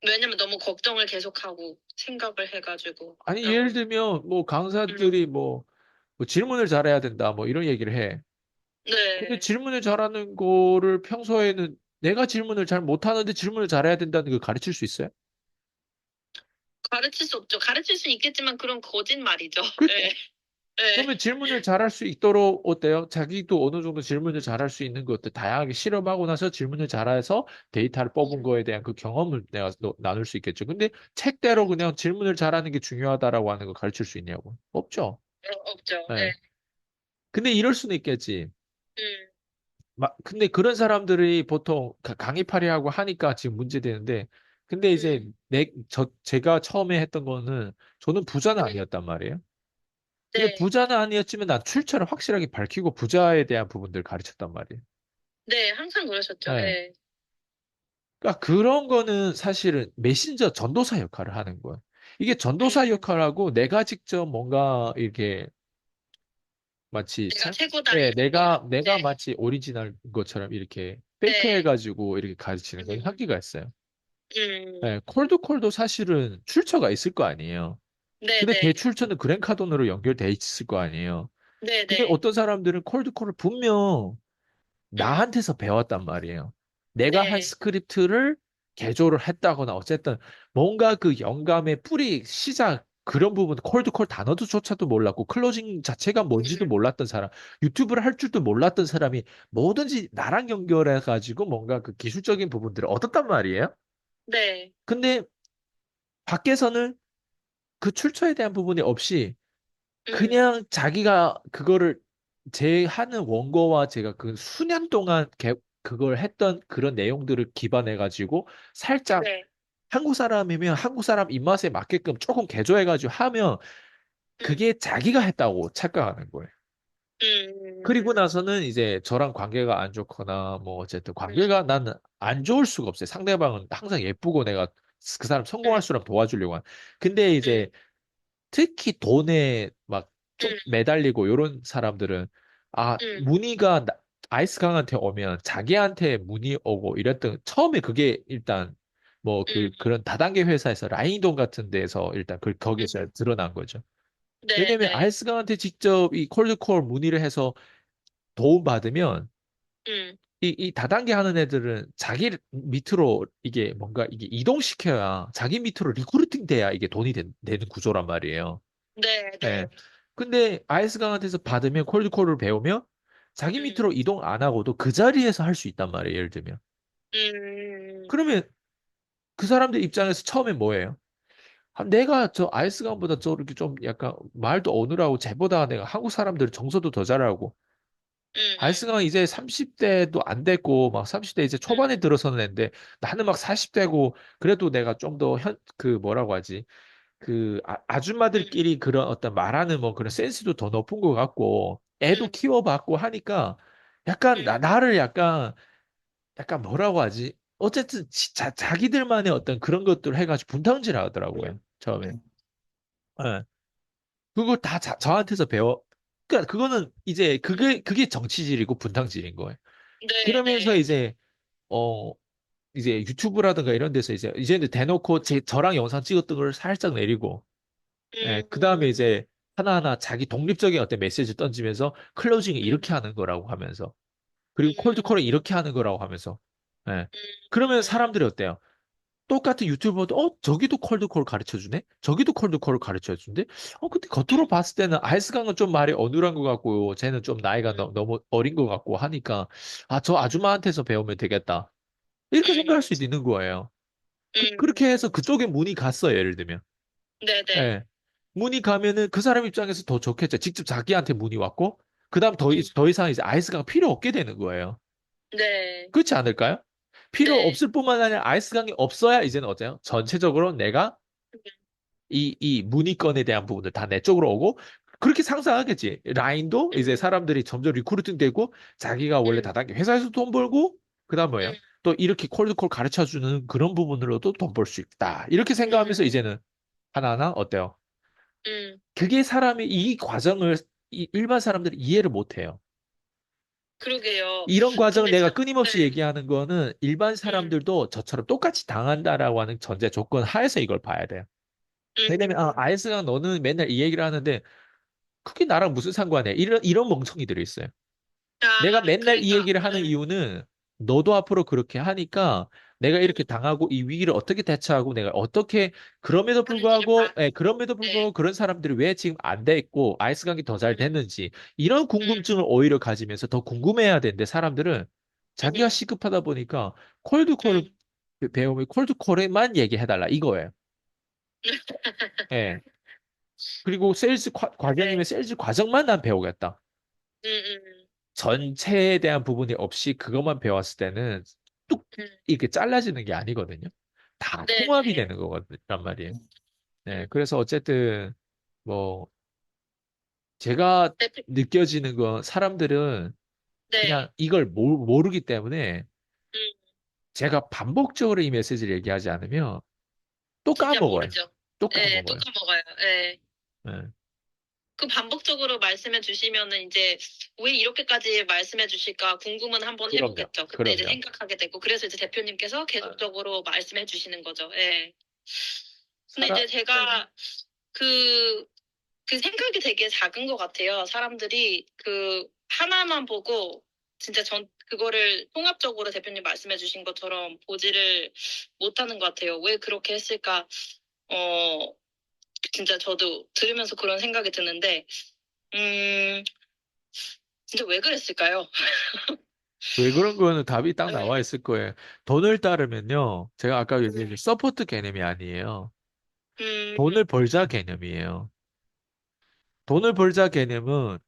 왜냐면 너무 걱정을 계속하고 생각을 해가지고 아니, 그런 예를 건. 들면 뭐 음, 강사들이 뭐 질문을 잘해야 된다 뭐 이런 얘기를 해. 근데 네. 질문을 잘하는 거를 평소에는 내가 질문을 잘 못하는데 질문을 잘해야 된다는 걸 가르칠 수 있어요? 가르칠 수 없죠. 가르칠 수 있겠지만 그런 거짓말이죠. 그렇죠. 네. 네. 그러면 질문을 잘할 수 있도록 어때요? 자기도 어느 정도 질문을 잘할 수 있는 것들 다양하게 실험하고 나서 질문을 잘해서 데이터를 뽑은 거에 대한 그 경험을 내가 나눌 수 있겠죠. 근데 책대로 음, 그냥 질문을 잘하는 게 중요하다라고 하는 거 가르칠 수 있냐고? 없죠. 없죠. 네. 네. 근데 이럴 수는 있겠지. 음, 근데 그런 사람들이 보통 강의파리 하고 하니까 지금 문제되는데, 근데 이제 음, 제가 처음에 했던 거는 저는 부자는 네. 아니었단 말이에요. 근데 네. 부자는 아니었지만 난 출처를 확실하게 밝히고 부자에 대한 부분들을 가르쳤단 말이에요. 네, 항상 그러셨죠. 네. 네. 그러니까 그런 거는 사실은 메신저 전도사 역할을 하는 거예요. 이게 전도사 음, 역할하고 내가 직접 뭔가 이렇게 마치 내가 예, 최고다. 내가 네. 마치 오리지널 것처럼 이렇게 페이크 네. 해가지고 이렇게 가르치는 건 음, 한계가 있어요. 음, 네, 콜드콜도 사실은 출처가 있을 거 아니에요. 네, 근데 그 네. 출처는 그랜카돈으로 연결돼 있을 거 아니에요. 네, 근데 네. 어떤 사람들은 콜드콜을 분명 음, 나한테서 배웠단 말이에요. 내가 한 네. 스크립트를 개조를 했다거나 어쨌든 뭔가 그 영감의 뿌리, 시작, 그런 부분, 콜드콜 단어도조차도 몰랐고 클로징 자체가 뭔지도 음, 몰랐던 사람, 유튜브를 할 줄도 몰랐던 사람이 뭐든지 나랑 연결해가지고 뭔가 그 기술적인 부분들을 얻었단 말이에요. 네. 근데 밖에서는 그 출처에 대한 부분이 없이 음, 그냥 자기가 그거를 제 하는 원고와 제가 그 수년 동안 그걸 했던 그런 내용들을 기반해 가지고 살짝 네. 한국 사람이면 한국 사람 입맛에 맞게끔 조금 개조해 가지고 하면 음, 그게 자기가 했다고 착각하는 거예요. 그리고 음, 나서는 이제 저랑 관계가 안 좋거나 뭐 어쨌든 음, 관계가 나는 안 좋을 수가 없어요. 상대방은 항상 예쁘고 내가 그 사람 성공할 음, 수록 도와주려고 하는. 근데 음, 이제 특히 돈에 막 좀 음, 매달리고 이런 사람들은 음, 문의가 아이스 강한테 오면 자기한테 문의 오고 이랬던 처음에 그게 일단 뭐 음, 그런 다단계 회사에서 라인돈 같은 데서 일단 거기서 음. 드러난 거죠. 네, 왜냐면 네. 아이스 강한테 직접 이 콜드콜 문의를 해서 도움 받으면 음, 이 다단계 하는 애들은 자기 밑으로 이게 뭔가 이게 이동시켜야 자기 밑으로 리크루팅 돼야 이게 돈이 되는 구조란 말이에요. 네, 예. 네. 근데 아이스 강한테서 받으면 콜드콜을 배우면 자기 음, 밑으로 이동 안 하고도 그 자리에서 할 수 있단 말이에요. 예를 들면. 음, 그러면 그 사람들 입장에서 처음에 뭐예요? 내가 저 아이스 강보다 저 이렇게 좀 약간 말도 어눌하고 쟤보다 내가 한국 사람들 정서도 더 잘하고 음, 아이스가 이제 30대도 안 됐고, 막 30대 이제 초반에 들어서는 애인데, 나는 막 40대고, 그래도 내가 좀 더 뭐라고 하지? 아줌마들끼리 그런 어떤 말하는 뭐 그런 센스도 더 높은 것 같고, 애도 음, 키워봤고 하니까, 약간, 음, 나를 약간 뭐라고 하지? 어쨌든, 자기들만의 어떤 그런 것들을 해가지고 분탕질 하더라고요, 처음에. 예. 그걸 다 저한테서 배워. 그러니까 그거는 이제 그게 정치질이고 분탕질인 거예요. 네, 그러면서 네. 이제 유튜브라든가 이런 데서 이제는 대놓고 저랑 영상 찍었던 걸 살짝 내리고, 예, 그 다음에 음, 이제 하나하나 자기 독립적인 어떤 메시지 던지면서 클로징을 음, 이렇게 하는 거라고 하면서, 그리고 콜드콜을 음, 이렇게 하는 거라고 하면서, 예. 그러면 음, 사람들이 어때요? 똑같은 유튜버도 저기도 콜드콜 가르쳐 주네? 저기도 콜드콜을 가르쳐 주는데? 근데 겉으로 음, 봤을 때는 아이스강은 좀 말이 어눌한 것 같고 쟤는 좀 나이가 너무 어린 것 같고 하니까 저 아줌마한테서 배우면 되겠다. 이렇게 생각할 음, 수도 있는 거예요. 그렇게 음, 해서 그쪽에 문이 갔어요, 예를 들면. 네, 네. 예. 문이 가면은 그 사람 입장에서 더 좋겠죠. 직접 자기한테 문이 왔고, 그 다음 음, 더 이상 이제 아이스강 필요 없게 되는 거예요. 네, 그렇지 않을까요? 필요 네. 없을 뿐만 아니라 아이스강이 없어야 이제는 어때요? 전체적으로 내가 이 문의건에 대한 부분들 다 내 쪽으로 오고 그렇게 상상하겠지. 라인도 이제 음, 사람들이 점점 리크루팅 되고 자기가 원래 음, 다단계 회사에서 돈 벌고 그다음 음, 뭐예요? 또 이렇게 콜드콜 가르쳐 주는 그런 부분으로도 돈 벌 수 있다. 이렇게 생각하면서 음, 이제는 하나하나 어때요? 음. 그게 사람이 이 과정을 일반 사람들이 이해를 못 해요. 그러게요. 이런 과정을 근데 내가 참, 끊임없이 네. 얘기하는 거는 일반 음, 사람들도 저처럼 똑같이 당한다라고 하는 전제 조건 하에서 이걸 봐야 돼요. 왜냐면 음. 아이스가 너는 맨날 이 얘기를 하는데 그게 나랑 무슨 상관이야? 이런 멍청이들이 있어요. 내가 아, 맨날 이 그러니까, 얘기를 하는 이유는 너도 앞으로 그렇게 하니까 내가 음, 이렇게 당하고 이 위기를 어떻게 대처하고 내가 어떻게 그럼에도 하는지를 불구하고 봐. 그럼에도 네. 불구하고 그런 사람들이 왜 지금 안 돼 있고 아이스 강이 더 잘 음, 됐는지 이런 음, 궁금증을 오히려 가지면서 더 궁금해야 되는데 사람들은 자기가 음, 시급하다 보니까 콜드콜 음. 배우면 콜드콜에만 얘기해달라 이거예요. 예. 그리고 세일즈 과정이면 네. 세일즈 과정만 난 배우겠다. 음, 전체에 대한 부분이 없이 그것만 배웠을 때는 뚝 음. 이렇게 잘라지는 게 아니거든요. 다 통합이 네네. 되는 거란 말이에요. 네, 음. 그래서 어쨌든 뭐 제가 대표, 느껴지는 건 사람들은 그냥 네. 이걸 모르기 때문에 음, 제가 반복적으로 이 메시지를 얘기하지 않으면 또 진짜 까먹어요. 모르죠. 또 네, 또 까먹어요. 까먹어요. 네. 네, 그 반복적으로 말씀해 주시면은 이제 왜 이렇게까지 말씀해 주실까 궁금은 한번 그럼요. 해보겠죠. 그때 이제 그럼요. 생각하게 되고 그래서 이제 대표님께서 계속적으로 말씀해 주시는 거죠. 예. 근데 사람 이제 제가 그, 그 생각이 되게 작은 것 같아요. 사람들이 그 하나만 보고 진짜 그거를 통합적으로 대표님 말씀해 주신 것처럼 보지를 못하는 것 같아요. 왜 그렇게 했을까? 어, 진짜 저도 들으면서 그런 생각이 드는데, 음, 진짜 왜 그랬을까요? 왜 그런 거는 답이 딱 나와 네. 있을 거예요. 돈을 따르면요. 제가 아까 얘기했 서포트 개념이 아니에요. 음, 돈을 벌자 개념이에요. 돈을 벌자 개념은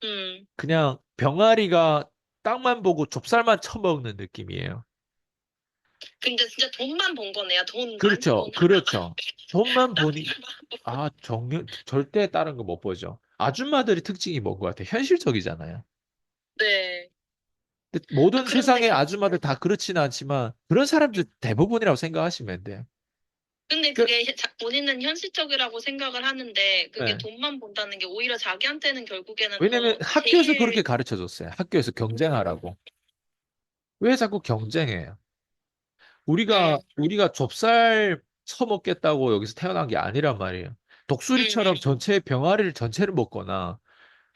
음. 그냥 병아리가 땅만 보고 좁쌀만 처먹는 느낌이에요. 근데 진짜 돈만 본 거네요. 돈만? 그렇죠. 돈 하나만? 그렇죠. 돈만 딴 보니, 거만 보고. 절대 다른 거 못 보죠. 아줌마들의 특징이 뭔 것 같아요? 현실적이잖아요. 네. 근데 아, 모든 그런데, 세상의 아줌마들 다 그렇지는 않지만 그런 사람들 대부분이라고 생각하시면 돼요. 근데 그, 그게 본인은 현실적이라고 생각을 하는데, 그게 네. 돈만 본다는 게 오히려 자기한테는 결국에는 왜냐면 더 학교에서 그렇게 제일, 가르쳐 줬어요. 학교에서 경쟁하라고. 왜 자꾸 경쟁해요? 우리가 좁쌀 처먹겠다고 여기서 태어난 게 아니란 말이에요. 독수리처럼 음, 전체 병아리를 전체를 먹거나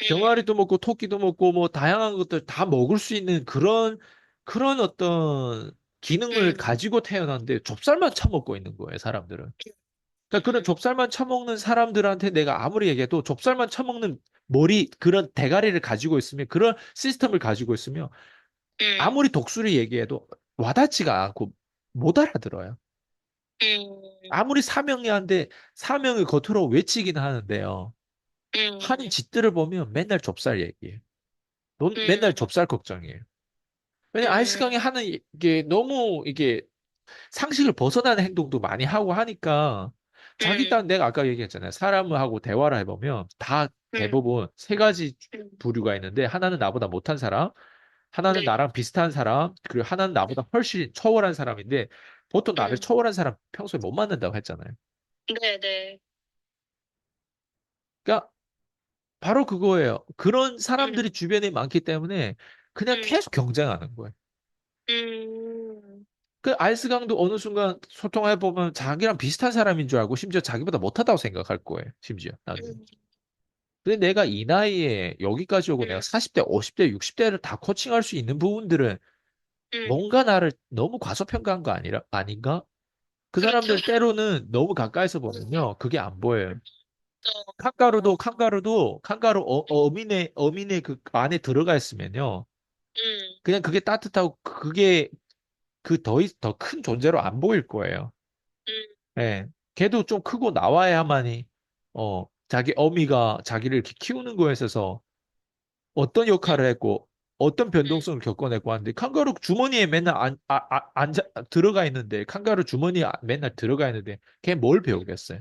음, 병아리도 먹고 토끼도 먹고 뭐 다양한 것들 다 먹을 수 있는 그런 어떤 기능을 음, 가지고 태어났는데 좁쌀만 처먹고 있는 거예요, 사람들은. 그러니까 그런 음, 좁쌀만 처먹는 사람들한테 내가 아무리 얘기해도 좁쌀만 처먹는 그런 대가리를 가지고 있으면 그런 시스템을 가지고 있으면 음, 아무리 독수리 얘기해도 와닿지가 않고 못 알아들어요. 음, 아무리 사명이한데 사명을 겉으로 외치긴 하는데요. 하는 음, 짓들을 보면 맨날 좁쌀 얘기예요. 맨날 음, 좁쌀 걱정이에요. 왜냐면 음, 아이스강이 하는 이게 너무 이게 상식을 벗어나는 행동도 많이 하고 하니까 자기 음, 딴 내가 아까 얘기했잖아요. 사람하고 대화를 해보면 다 음, 대부분 세 가지 음, 부류가 있는데 하나는 나보다 못한 사람, 하나는 네, 나랑 비슷한 사람, 그리고 하나는 나보다 훨씬 초월한 사람인데 보통 나를 음, 초월한 사람 평소에 못 만난다고 했잖아요. 네, 네, 그러니까 바로 그거예요. 그런 음, 사람들이 주변에 많기 때문에 그냥 음, 계속 경쟁하는 거예요. 음, 그 아이스강도 어느 순간 소통해 보면 자기랑 비슷한 사람인 줄 알고 심지어 자기보다 못하다고 생각할 거예요. 심지어 나중에. 음, 근데 내가 이 나이에 여기까지 오고 내가 음, 40대, 50대, 60대를 다 코칭할 수 있는 부분들은 음, 뭔가 나를 너무 과소평가한 거 아닌가? 그 그렇죠. 사람들 때로는 너무 가까이서 보면요. 그게 안 보여요. 어, 칸가루 어민의 그 안에 들어가 있으면요. 음, 그냥 그게 따뜻하고 그게 더 큰 존재로 안 보일 거예요. 음, 예. 걔도 좀 크고 나와야만이, 자기 어미가 자기를 이렇게 키우는 거에 있어서 어떤 역할을 음, 했고, 어떤 음, 변동성을 겪어내고 하는데, 칸가루 주머니에 맨날 들어가 있는데, 칸가루 주머니에 맨날 들어가 있는데, 걔 뭘 배우겠어요?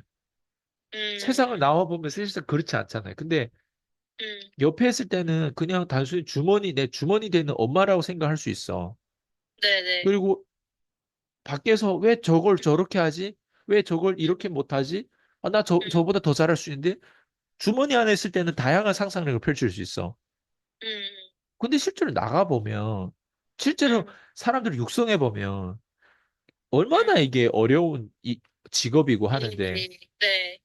세상을 음, 나와보면 사실상 그렇지 않잖아요. 근데 음, 옆에 있을 때는 그냥 단순히 내 주머니 되는 엄마라고 생각할 수 있어. 네, 네, 그리고 밖에서 왜 저걸 저렇게 하지? 왜 저걸 이렇게 못하지? 아, 음, 저보다 더 잘할 수 있는데? 주머니 안에 있을 때는 다양한 상상력을 펼칠 수 있어. 음, 근데 실제로 나가보면, 실제로 음, 사람들을 육성해보면, 음, 얼마나 이게 어려운 직업이고 하는데, 일이, 네,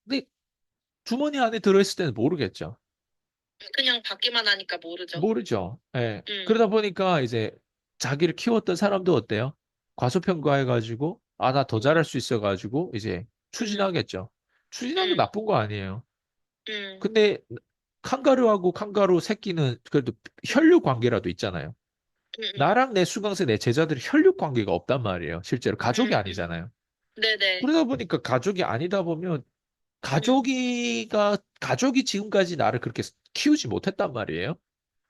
근데 주머니 안에 들어있을 때는 모르겠죠. 그냥 받기만 하니까 모르죠. 모르죠. 예. 음, 그러다 보니까 이제 자기를 키웠던 사람도 어때요? 과소평가해가지고, 아, 나 더 음, 잘할 수 있어가지고, 이제 음, 추진하겠죠. 추진하는 거 음, 나쁜 거 아니에요. 음, 근데 칸가루하고 칸가루 새끼는 그래도 혈육 관계라도 있잖아요. 나랑 내 수강생, 내 제자들이 혈육 관계가 없단 말이에요. 실제로 가족이 아니잖아요. 네네, 그러다 보니까 가족이 아니다 보면 음, 가족이 지금까지 나를 그렇게 키우지 못했단 말이에요.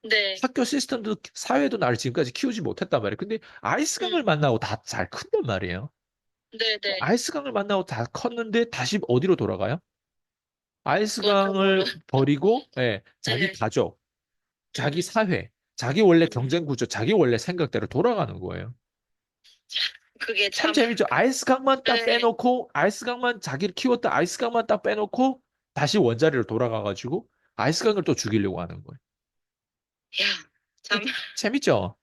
네, 학교 시스템도 사회도 나를 지금까지 키우지 못했단 말이에요. 근데 아이스강을 음, 만나고 다 잘 큰단 말이에요. 네네, 아이스강을 만나고 다 컸는데 다시 어디로 돌아가요? 그것도 모르, 아이스강을 버리고, 예, 자기 네, 가족, 자기 음, 사회, 자기 원래 음, 경쟁 구조, 자기 원래 생각대로 돌아가는 거예요. 그게 참 참, 재밌죠. 아이스강만 딱 네, 빼놓고, 아이스강만 자기를 키웠다 아이스강만 딱 빼놓고, 다시 원자리로 돌아가가지고, 아이스강을 또 죽이려고 하는 거예요. 야, 참, 재밌죠?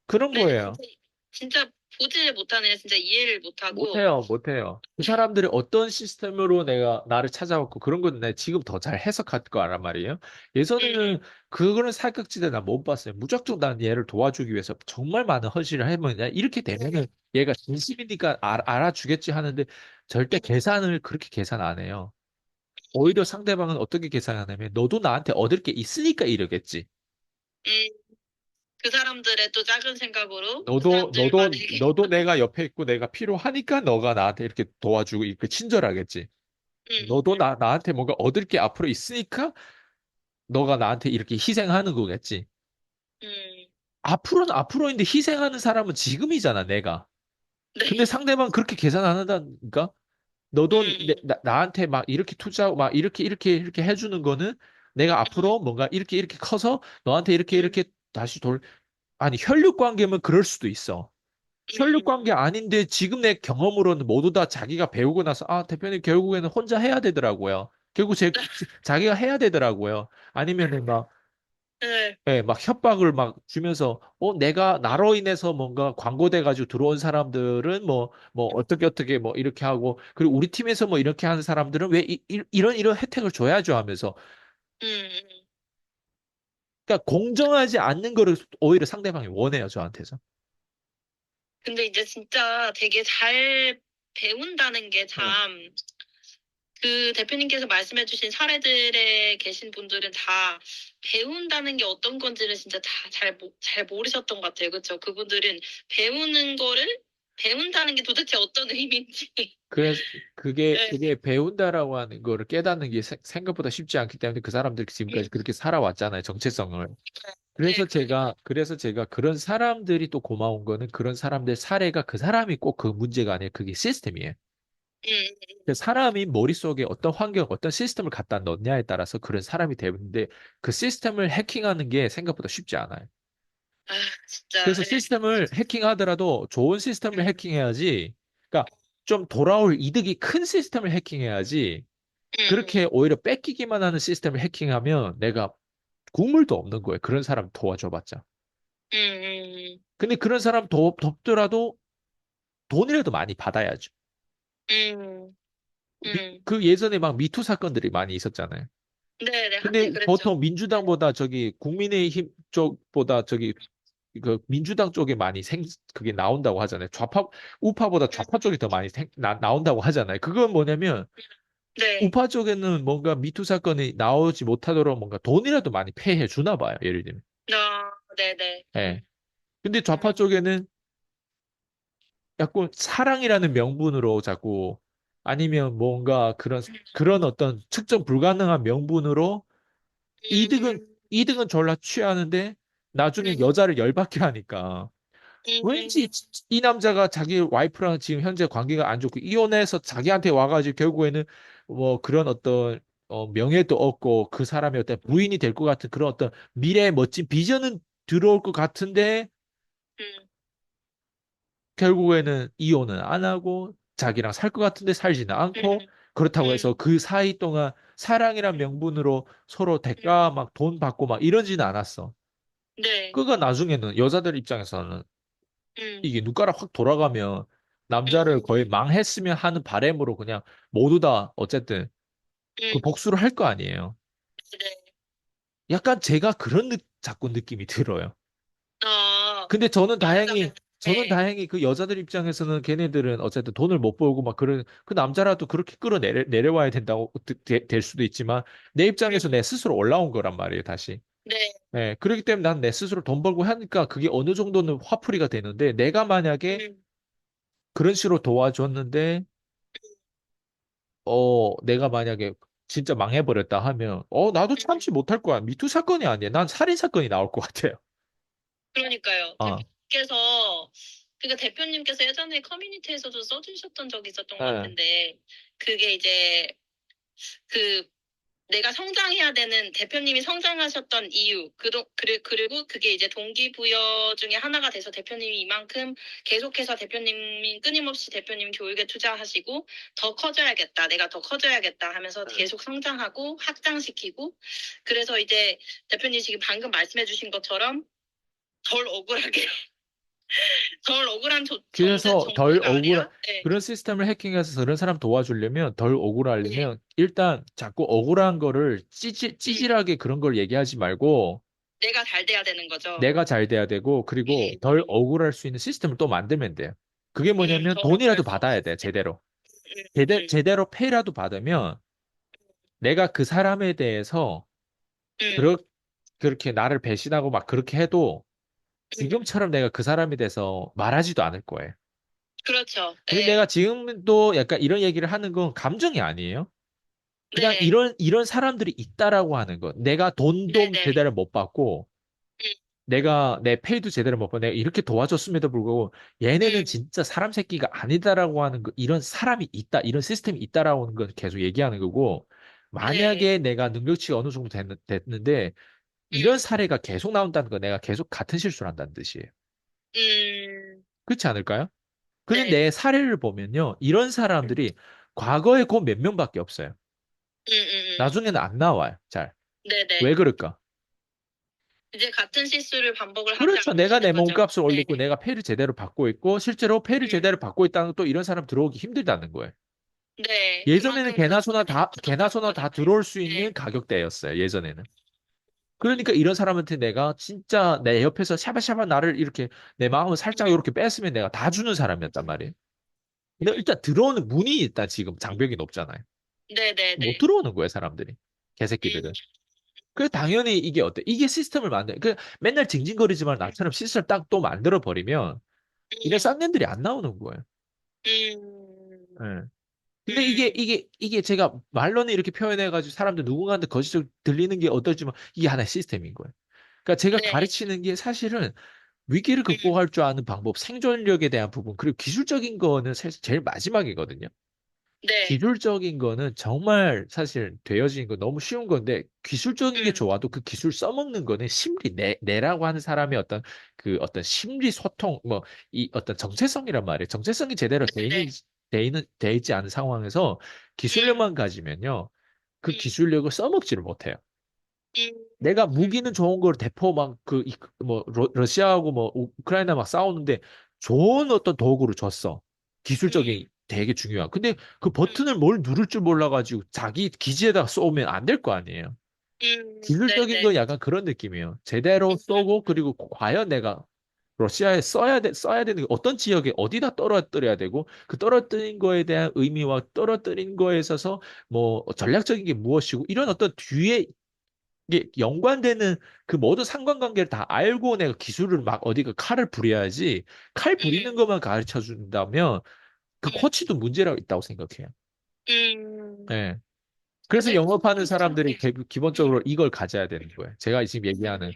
그런 네, 거예요. 진짜 보지를 못하네요. 진짜 이해를 못하고, 못해요, 못해요. 그 사람들이 어떤 시스템으로 내가 나를 찾아왔고, 그런 건 내가 지금 더 잘 해석할 거란 말이에요. 예전에는 음, 그거는 살깍지대 나 못 봤어요. 무작정 난 얘를 도와주기 위해서 정말 많은 헌신을 해보냐. 이렇게 되면은 얘가 진심이니까 알아주겠지 하는데, 절대 계산을 그렇게 계산 안 해요. 오히려 상대방은 어떻게 계산하냐면 너도 나한테 얻을 게 있으니까 이러겠지. 음, 그 사람들의 또 작은 생각으로 그 사람들만에게, 너도 내가 옆에 있고 내가 필요하니까 너가 나한테 이렇게 도와주고 이렇게 친절하겠지. 너도 나한테 뭔가 얻을 게 앞으로 있으니까 너가 나한테 이렇게 희생하는 거겠지. 음, 앞으로인데 희생하는 사람은 지금이잖아, 내가. 네, 근데 상대방 그렇게 계산 안 한다니까? 너도 나한테 막 이렇게 투자하고 막 이렇게 해주는 거는 내가 앞으로 뭔가 이렇게 커서 너한테 음, 이렇게 다시 아니, 혈육 관계면 그럴 수도 있어. 혈육 음, 관계 아닌데 지금 내 경험으로는 모두 다 자기가 배우고 나서 아, 대표님 결국에는 혼자 해야 되더라고요. 결국 자기가 해야 되더라고요. 아니면은 막, 네, 예, 막 협박을 막 주면서 내가 음, 나로 인해서 뭔가 광고돼 가지고 들어온 사람들은 뭐 어떻게 뭐 이렇게 하고 그리고 우리 팀에서 뭐 이렇게 하는 사람들은 왜 이런 혜택을 줘야죠 하면서 음. 그러니까 공정하지 않는 거를 오히려 상대방이 원해요, 저한테서. 근데 이제 진짜 되게 잘 배운다는 게 어. 참, 그 대표님께서 말씀해주신 사례들에 계신 분들은 다 배운다는 게 어떤 건지를 진짜 다 잘 모르셨던 것 같아요. 그렇죠? 그분들은 배우는 거를 배운다는 게 도대체 어떤 의미인지. 그래서 네, 그게 배운다라고 하는 거를 깨닫는 게 생각보다 쉽지 않기 때문에 그 사람들이 지금까지 그렇게 살아왔잖아요, 정체성을. 네, 그래서 제가 그런 사람들이 또 고마운 거는 그런 사람들 사례가 그 사람이 꼭 그 문제가 아니에요. 그게 시스템이에요. 그 사람이 머릿속에 어떤 환경, 어떤 시스템을 갖다 넣냐에 따라서 그런 사람이 되는데 그 시스템을 해킹하는 게 생각보다 쉽지 않아요. 아, 진짜, 그래서 네. 시스템을 해킹하더라도 좋은 시스템을 음, 해킹해야지, 그러니까 좀 돌아올 이득이 큰 시스템을 해킹해야지, 음, 그렇게 오히려 뺏기기만 하는 시스템을 해킹하면 내가 국물도 없는 거예요. 그런 사람 도와줘봤자. 음, 음, 근데 그런 사람 돕더라도 돈이라도 많이 받아야죠. 음, 음. 그 예전에 막 미투 사건들이 많이 있었잖아요. 네, 네, 한때 근데 그랬죠. 보통 민주당보다 저기 국민의힘 쪽보다 저기 그 민주당 쪽에 많이 그게 나온다고 하잖아요. 우파보다 좌파 쪽이 더 많이 나온다고 하잖아요. 그건 뭐냐면 네. 우파 쪽에는 뭔가 미투 사건이 나오지 못하도록 뭔가 돈이라도 많이 폐해 주나 봐요. 예를 들면. 네네. 예. 근데 좌파 음, 쪽에는 자꾸 사랑이라는 명분으로 자꾸 아니면 뭔가 그런 어떤 측정 불가능한 명분으로 이득은, 음, 이득은 졸라 취하는데 나중에 음, 여자를 열받게 하니까 왠지 음, 이 남자가 자기 와이프랑 지금 현재 관계가 안 좋고 이혼해서 자기한테 와가지고 결국에는 뭐 그런 어떤 명예도 얻고 그 사람이 어떤 부인이 될 것 같은 그런 어떤 미래의 멋진 비전은 들어올 것 같은데 음, 결국에는 이혼은 안 하고 자기랑 살 것 같은데 살지는 않고 음, 그렇다고 해서 음, 그 사이 동안 사랑이란 명분으로 서로 대가 음, 막 돈 받고 막 이러지는 않았어. 네. 그가 나중에는 여자들 입장에서는 음, 이게 눈가락 확 돌아가면 남자를 음, 거의 망했으면 하는 바람으로 그냥 모두 다 어쨌든 그 음, 복수를 할 거 아니에요. 네. 약간 제가 그런 자꾸 느낌이 들어요. 어, 근데 맞아요. 저는 네. 다행히 그 여자들 입장에서는 걔네들은 어쨌든 돈을 못 벌고 막 그런 그 남자라도 그렇게 끌어내려와야 된다고 될 수도 있지만 내 입장에서 내 스스로 올라온 거란 말이에요, 다시. 네. 네, 그렇기 때문에 난 내 스스로 돈 벌고 하니까 그게 어느 정도는 화풀이가 되는데 내가 만약에 음, 그런 식으로 도와줬는데 내가 만약에 진짜 망해버렸다 하면 나도 참지 못할 거야. 미투 사건이 아니야. 난 살인 사건이 나올 것 같아요. 그러니까요. 아, 대표님께서 예전에 커뮤니티에서도 써주셨던 적이 있었던 것 예. 같은데, 그게 이제, 그, 내가 성장해야 되는 대표님이 성장하셨던 이유, 그리고 그게 이제 동기부여 중에 하나가 돼서 대표님이 이만큼 계속해서 대표님이 끊임없이 대표님 교육에 투자하시고 더 커져야겠다, 내가 더 커져야겠다 하면서 계속 성장하고 확장시키고 그래서 이제 대표님 지금 방금 말씀해주신 것처럼 덜 억울하게, 덜 억울한 그래서 덜 정도가 억울한, 아니라, 네, 그런 시스템을 해킹해서 그런 사람 도와주려면, 덜 네, 억울하려면, 일단 자꾸 억울한 거를 네. 찌질하게 그런 걸 얘기하지 말고, 내가 잘 돼야 되는 거죠. 내가 잘 돼야 되고, 그리고 네, 덜 억울할 수 있는 시스템을 또 만들면 돼요. 그게 뭐냐면 더 억울할 돈이라도 수 없는 받아야 돼, 시스템. 제대로. 음, 제대로 페이라도 받으면 내가 그 사람에 대해서 음, 그렇, 그렇게 나를 배신하고 막 그렇게 해도 음. 지금처럼 내가 그 사람에 대해서 말하지도 않을 거예요. 그렇죠. 근데 네, 내가 지금도 약간 이런 얘기를 하는 건 감정이 아니에요. 그냥 네, 이런 사람들이 있다라고 하는 것. 내가 네, 돈도 네, 제대로 못 받고, 내가 내 페이도 제대로 못 받고, 내가 이렇게 도와줬음에도 불구하고, 얘네는 음, 진짜 사람 새끼가 아니다라고 하는 거, 이런 사람이 있다, 이런 시스템이 있다라고 하는 건 계속 얘기하는 거고, 네, 만약에 내가 능력치가 어느 정도 됐는데, 이런 음, 사례가 계속 나온다는 건 내가 계속 같은 실수를 한다는 뜻이에요. 음, 그렇지 않을까요? 근데 네, 내 사례를 보면요, 이런 사람들이 과거에 그 몇 명밖에 없어요. 나중에는 안 나와요, 잘. 네, 왜 네. 그럴까? 이제 같은 실수를 반복을 하지 그렇죠. 내가 않으시는 내 거죠. 몸값을 네, 올리고 내가 페이를 제대로 받고 있고 실제로 페이를 음, 제대로 받고 있다는 또 이런 사람 들어오기 힘들다는 거예요. 네. 예전에는 그만큼 그 사람이 부족하신 개나 소나 다 거잖아요. 들어올 수 있는 네, 가격대였어요. 예전에는. 그러니까 이런 사람한테 내가 진짜 내 옆에서 샤바샤바 나를 이렇게 내 마음을 살짝 이렇게 뺐으면 내가 다 주는 사람이었단 말이에요. 근데 일단 들어오는 문이 일단 지금 장벽이 높잖아요. 네, 네, 못 네. 들어오는 거예요, 사람들이. 음, 개새끼들은. 그 당연히 이게 어때? 이게 시스템을 맨날 징징거리지만 나처럼 시스템을 딱 또 만들어 버리면 이런 음, 쌍년들이 안 나오는 거예요. 음, 예. 근데 음, 이게 제가 말로는 이렇게 표현해가지고 사람들 누군가한테 거짓말 들리는 게 어떨지만 이게 하나의 시스템인 거예요. 그러니까 제가 네, 가르치는 게 사실은 위기를 음, 극복할 줄 아는 방법, 생존력에 대한 부분, 그리고 기술적인 거는 사실 제일 마지막이거든요. 네, 기술적인 거는 정말 사실 되어지는 거 너무 쉬운 건데 기술적인 게 음, 좋아도 그 기술 써먹는 거는 심리 내라고 하는 사람의 어떤 그 어떤 심리 소통 뭐 이 어떤 정체성이란 말이에요. 정체성이 제대로 네, 돼 있지 않은 상황에서 음, 기술력만 가지면요. 그 음, 기술력을 써먹지를 못해요. 내가 음, 무기는 좋은 걸 대포 막 뭐 러시아하고 뭐 우크라이나 막 싸우는데 좋은 어떤 도구를 줬어. 기술적인 되게 중요한. 근데 그 버튼을 뭘 누를 줄 몰라가지고 자기 기지에다가 쏘면 안 될 거 아니에요. 네, 기술적인 네, 건 약간 그런 느낌이에요. 제대로 쏘고 그리고 과연 내가 러시아에 써야 되는 게 어떤 지역에 어디다 떨어뜨려야 되고 그 떨어뜨린 거에 대한 의미와 떨어뜨린 거에 있어서 뭐 전략적인 게 무엇이고 이런 어떤 뒤에 이게 연관되는 그 모든 상관관계를 다 알고 내가 기술을 막 어디가 칼을 부려야지 칼 부리는 것만 가르쳐 준다면 그 코치도 문제라고 있다고 생각해요. 예. 그래서 네, 영업하는 사람들이 음. 기본적으로 이걸 가져야 되는 거예요. 제가 지금 얘기하는.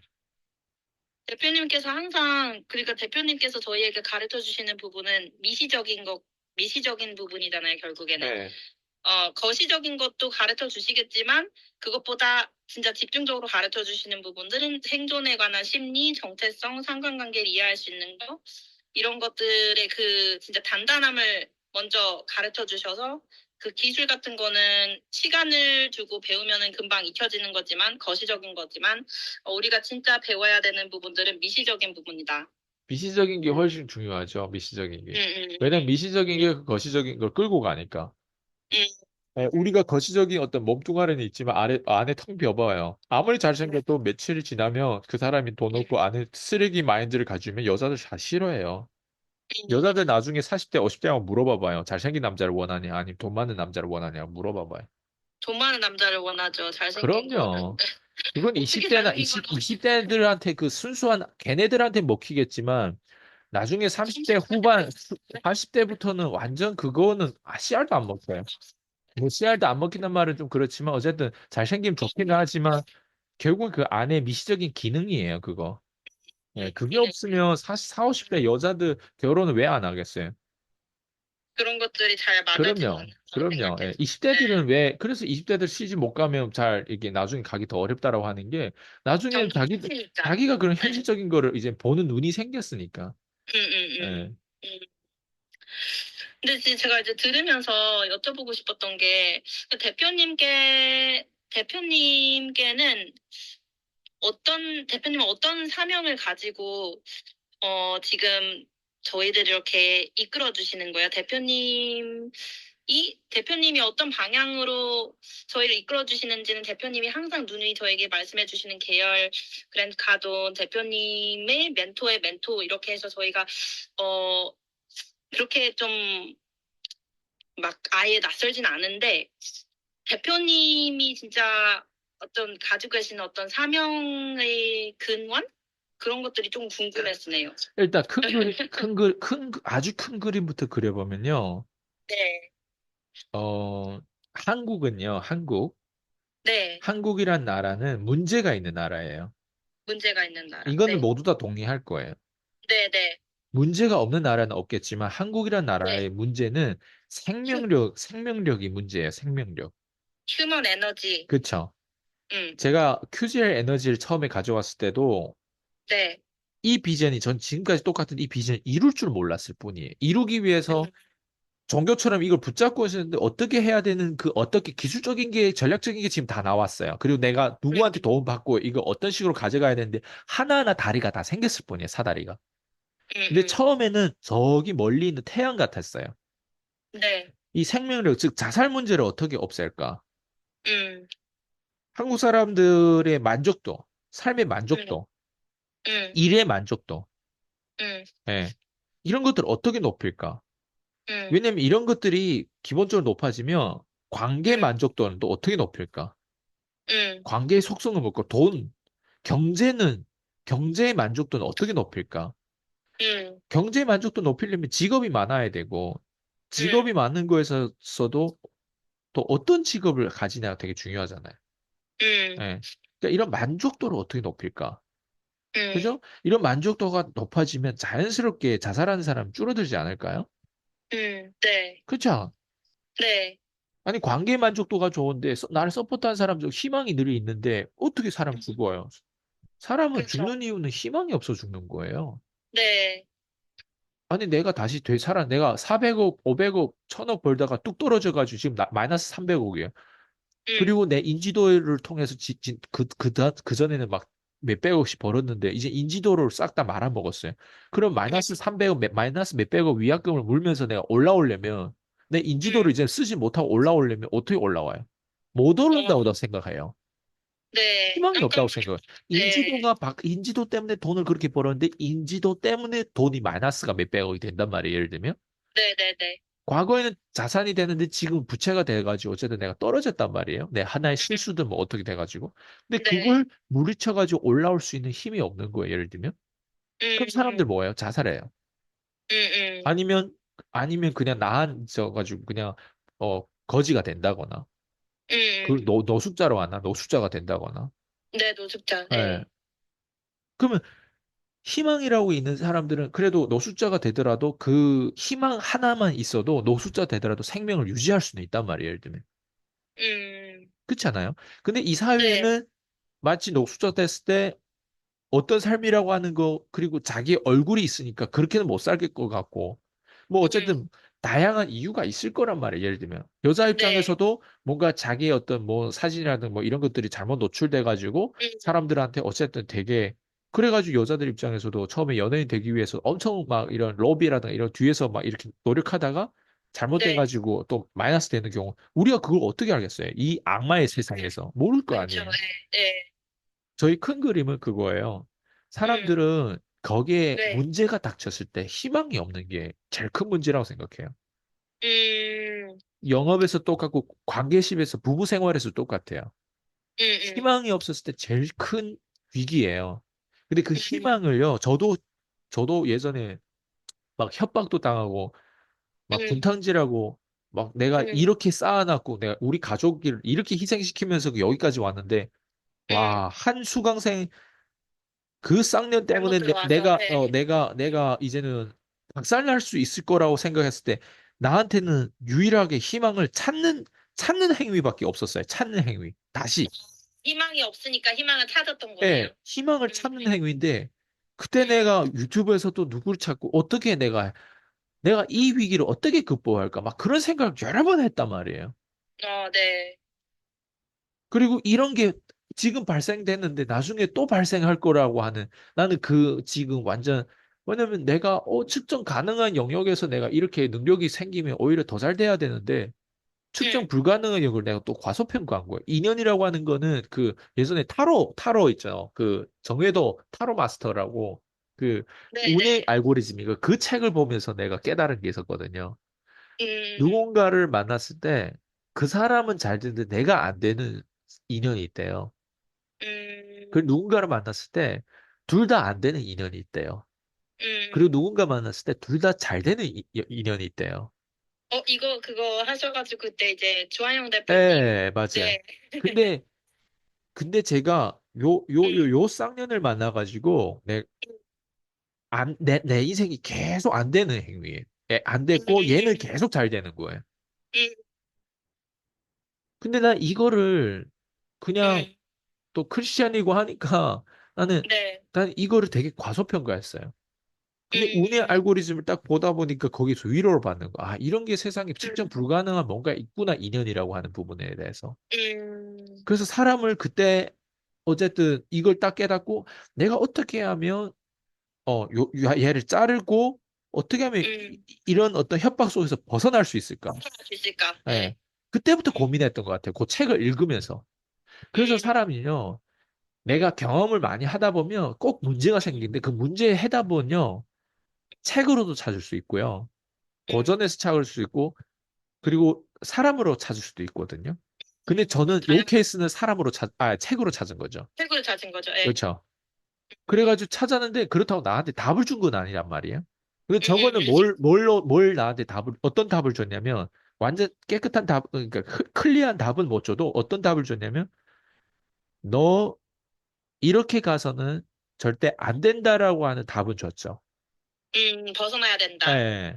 대표님께서 항상, 그러니까 대표님께서 저희에게 가르쳐 주시는 부분은 미시적인 부분이잖아요, 결국에는. 네. 거시적인 것도 가르쳐 주시겠지만, 그것보다 진짜 집중적으로 가르쳐 주시는 부분들은 생존에 관한 심리, 정체성, 상관관계를 이해할 수 있는 거, 이런 것들의 그 진짜 단단함을 먼저 가르쳐 주셔서, 그 기술 같은 거는 시간을 두고 배우면은 금방 익혀지는 거지만, 거시적인 거지만, 우리가 진짜 배워야 되는 부분들은 미시적인 부분이다. 미시적인 게 음, 훨씬 중요하죠. 미시적인 게. 음, 왜냐면 미시적인 음, 게 그 거시적인 걸 끌고 가니까. 음, 예, 우리가 거시적인 어떤 몸뚱아리는 있지만 안에 텅 비어봐요. 아무리 잘생겨도 며칠이 지나면 그 사람이 돈 없고 안에 쓰레기 마인드를 가지면 여자들 다 싫어해요. 음. 여자들 나중에 40대, 50대 하고 물어봐봐요. 잘생긴 남자를 원하냐, 아니면 돈 많은 남자를 원하냐 물어봐봐요. 돈 많은 남자를 원하죠. 잘생긴 거는. 그럼요. 그건 어떻게 20대나 잘생긴 걸 더. 20대들한테 그 순수한 걔네들한테 먹히겠지만 나중에 30대 후반, 40대부터는 완전 그거는 씨알도 안 먹혀요. 뭐 씨알도 안 먹힌단 말은 좀 그렇지만 어쨌든 잘생기면 좋기는 하지만 결국 그 안에 미시적인 기능이에요, 그거. 예, 그게 없으면 50대 여자들 결혼을 왜 안 하겠어요? 그런 것들이 잘 맞을지도 그럼요. 않아요. 저는 그럼요. 예, 생각해도. 네. 20대들은 그래서 20대들 시집 못 가면 잘, 이게 나중에 가기 더 어렵다라고 하는 게, 나중에 정치니까. 자기가 그런 네. 현실적인 거를 이제 보는 눈이 생겼으니까. 음, 음, 예. 음. 음. 근데 제가 이제 들으면서 여쭤보고 싶었던 게, 대표님께는 대표님은 어떤 사명을 가지고 지금 저희들 이렇게 이끌어 주시는 거예요. 대표님이 어떤 방향으로 저희를 이끌어 주시는지는 대표님이 항상 누누이 저에게 말씀해 주시는 계열, 그랜드 카돈, 대표님의 멘토의 멘토, 이렇게 해서 저희가, 어, 그렇게 좀 막 아예 낯설진 않은데, 대표님이 진짜 가지고 계시는 어떤 사명의 근원? 그런 것들이 좀 궁금했으네요. 일단 아주 큰 그림부터 그려보면요. 네, 한국은요, 네. 한국이란 나라는 문제가 있는 나라예요. 문제가 있는 나라. 이거는 네. 모두 다 동의할 거예요. 네, 네. 문제가 없는 나라는 없겠지만 한국이란 네. 나라의 문제는 휴, 생명력이 문제예요, 생명력. 휴먼 에너지. 그쵸? 음. 제가 QGL 에너지를 처음에 가져왔을 때도 네. 이 비전이 전 지금까지 똑같은 이 비전을 이룰 줄 몰랐을 뿐이에요. 이루기 위해서 종교처럼 이걸 붙잡고 있었는데 어떻게 해야 되는 그 어떻게 기술적인 게 전략적인 게 지금 다 나왔어요. 그리고 내가 누구한테 도움받고 이거 어떤 식으로 가져가야 되는데 하나하나 다리가 다 생겼을 뿐이에요, 사다리가. 근데 음. 처음에는 저기 멀리 있는 태양 같았어요. 네. 이 생명력, 즉 자살 문제를 어떻게 없앨까? 음. 한국 사람들의 만족도, 삶의 음. 만족도, 음. 일의 만족도, 음. 예. 이런 것들을 어떻게 높일까? 음. 왜냐면 이런 것들이 기본적으로 높아지면 관계 음. 만족도는 또 어떻게 높일까? 음. 관계의 속성을 먹고 경제는, 경제의 만족도는 어떻게 높일까? 음. 경제의 만족도 높이려면 직업이 많아야 되고, 직업이 음. 많은 거에서도 또 어떤 직업을 가지냐가 되게 중요하잖아요. 음. 예. 그러니까 이런 만족도를 어떻게 높일까? 음, 그죠? 이런 만족도가 높아지면 자연스럽게 자살하는 사람 줄어들지 않을까요? 네, 그렇죠? 네, 아니, 관계 만족도가 좋은데 나를 서포트하는 사람들 희망이 늘 있는데 어떻게 사람 죽어요? 사람은 그쵸. 죽는 이유는 희망이 없어 죽는 거예요. 네, 아니, 내가 다시 되살아, 내가 400억, 500억, 1000억 벌다가 뚝 떨어져가지고 지금 마이너스 300억이에요. 음, 그리고 내 인지도를 통해서 그 전에는 막 몇백억씩 벌었는데 이제 인지도를 싹 다 말아먹었어요. 그럼 음, 마이너스 300억, 마이너스 몇백억 위약금을 물면서 내가 올라오려면 내 인지도를 음, 이제 쓰지 못하고 올라오려면 어떻게 올라와요? 못 어, 오른다고 생각해요. 네, 희망이 없다고 생각해요. 네, 인지도 때문에 돈을 그렇게 벌었는데 인지도 때문에 돈이 마이너스가 몇백억이 된단 말이에요. 예를 들면. 네, 네, 네, 과거에는 자산이 되는데 지금 부채가 돼가지고 어쨌든 내가 떨어졌단 말이에요. 내 하나의 실수든 뭐 어떻게 돼가지고. 근데 네, 그걸 물리쳐가지고 올라올 수 있는 힘이 없는 거예요. 예를 들면. 그럼 사람들 음, 뭐예요? 자살해요. 음, 음, 아니면, 아니면 그냥 나앉아가지고 그냥, 거지가 된다거나. 그 음, 노숙자로 하나? 노숙자가 된다거나. 네, 노숙자, 예. 네, 그러면 희망이라고 있는 사람들은 그래도 노숙자가 되더라도 그 희망 하나만 있어도 노숙자 되더라도 생명을 유지할 수는 있단 말이에요. 예를 들면. 음, 그렇지 않아요? 근데 이 네, 사회는 마치 녹수자 됐을 때 어떤 삶이라고 하는 거, 그리고 자기 얼굴이 있으니까 그렇게는 못 살 것 같고, 뭐 음, 어쨌든 다양한 이유가 있을 거란 말이에요. 예를 들면 여자 네, 입장에서도 뭔가 자기의 어떤 뭐 사진이라든 뭐 이런 것들이 잘못 노출돼 가지고 사람들한테 어쨌든 되게, 그래가지고 여자들 입장에서도 처음에 연예인 되기 위해서 엄청 막 이런 로비라든가 이런 뒤에서 막 이렇게 노력하다가 잘못돼 네, 가지고 또 마이너스 되는 경우, 우리가 그걸 어떻게 알겠어요? 이 악마의 세상에서 모를 거 그쵸, 아니에요. 네, 저희 큰 그림은 그거예요. 네, 사람들은 거기에 네, 문제가 닥쳤을 때 희망이 없는 게 제일 큰 문제라고 생각해요. 음, 영업에서 똑같고 관계십에서 부부 생활에서 똑같아요. 음, 희망이 없었을 때 제일 큰 위기예요. 근데 그 음, 희망을요, 저도 예전에 막 협박도 당하고 막 음, 분탕질하고 막 내가 음, 이렇게 쌓아놨고 내가 우리 가족을 이렇게 희생시키면서 여기까지 왔는데, 와, 한 수강생 그 쌍년 잘못 때문에 들어와서, 네, 내가 이제는 박살날 수 있을 거라고 생각했을 때 나한테는 유일하게 희망을 찾는 행위밖에 없었어요. 찾는 행위. 다시. 희망이 없으니까 희망을 찾았던 거네요. 예, 희망을 음, 찾는 행위인데 그때 음, 내가 유튜브에서 또 누구를 찾고 어떻게 내가 이 위기를 어떻게 극복할까? 막 그런 생각을 여러 번 했단 말이에요. 네, 그리고 이런 게 지금 발생됐는데 나중에 또 발생할 거라고 하는, 나는 그 지금 완전, 왜냐면 내가 측정 가능한 영역에서 내가 이렇게 능력이 생기면 오히려 더 잘 돼야 되는데 측정 음, 불가능한 영역을 내가 또 과소평가한 거예요. 인연이라고 하는 거는 그 예전에 타로 있잖아. 그 정해도 타로 마스터라고 그 네, 운의 네, 알고리즘이고 그 책을 보면서 내가 깨달은 게 있었거든요. 음, 누군가를 만났을 때 그 사람은 잘 되는데 내가 안 되는 인연이 있대요. 그 음, 누군가를 만났을 때 둘 다 안 되는 인연이 있대요. 그리고 음. 누군가 만났을 때 둘 다 잘 되는 인연이 있대요. 그거 하셔가지고 그때 이제 조한영 대표님, 예, 맞아요. 네, 근데 제가 요 쌍년을 만나가지고 내 인생이 계속 안 되는 행위예요. 예, 안 됐고 얘는 음, 계속 잘 되는 거예요. 음, 근데 난 이거를 그냥 음, 또 크리스찬이고 하니까 나는 네, 난 이거를 되게 과소평가했어요. 근데 운의 음, 알고리즘을 딱 보다 보니까 거기서 위로를 받는 거. 아, 이런 게 세상에 측정 불가능한 뭔가 있구나, 인연이라고 하는 부분에 대해서. 음, 그래서 사람을 그때 어쨌든 이걸 딱 깨닫고 내가 어떻게 하면 얘를 자르고 어떻게 하면 음, 이런 어떤 협박 속에서 벗어날 수 있을까? 할수 있을까? 예. 네, 그때부터 음, 고민했던 것 같아요. 그 책을 읽으면서. 그래서 음, 사람이요, 내가 경험을 많이 하다 보면 꼭 문제가 생기는데 그 문제의 해답은요, 책으로도 찾을 수 있고요. 음, 고전에서 찾을 수 있고, 그리고 사람으로 찾을 수도 있거든요. 근데 저는 요 다양한 케이스는 책으로 찾은 거죠. 책으로 찾은 거죠. 네, 그렇죠. 그래가지고 찾았는데 그렇다고 나한테 답을 준 건 아니란 말이에요. 근데 음, 음, 저거는 뭘 나한테 어떤 답을 줬냐면, 완전 깨끗한 그러니까 클리어한 답은 못 줘도 어떤 답을 줬냐면, 너 이렇게 가서는 절대 안 된다라고 하는 답은 줬죠. 벗어나야 된다. 예.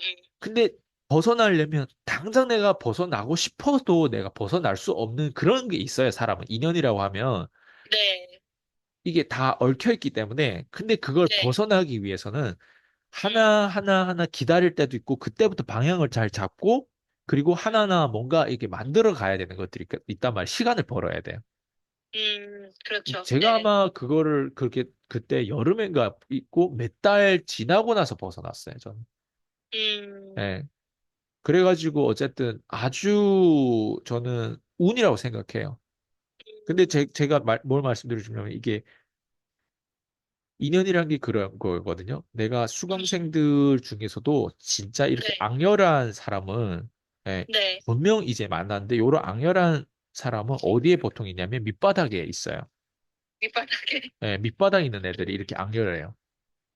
음, 근데 벗어나려면 당장 내가 벗어나고 싶어도 내가 벗어날 수 없는 그런 게 있어요, 사람은. 인연이라고 하면 네, 이게 다 얽혀 있기 때문에. 근데 그걸 네, 벗어나기 위해서는 음, 하나하나 기다릴 때도 있고, 그때부터 방향을 잘 잡고, 그리고 하나하나 뭔가 이렇게 만들어 가야 되는 것들이 있단 말이에요. 시간을 벌어야 돼요. 그렇죠. 제가 네, 아마 그거를 그렇게 그때 여름엔가 있고 몇 달 지나고 나서 벗어났어요, 저는. 음, 예. 그래가지고 어쨌든 아주 저는 운이라고 생각해요. 근데 제가 뭘 말씀드리자면 이게 인연이란 게 그런 거거든요. 내가 수강생들 중에서도 진짜 이렇게 네, 악렬한 사람은 예, 네, 분명 이제 만났는데 이런 악렬한 사람은 어디에 보통 있냐면 밑바닥에 있어요. 밑바닥에. 예, 밑바닥에 있는 애들이 이렇게 악렬해요.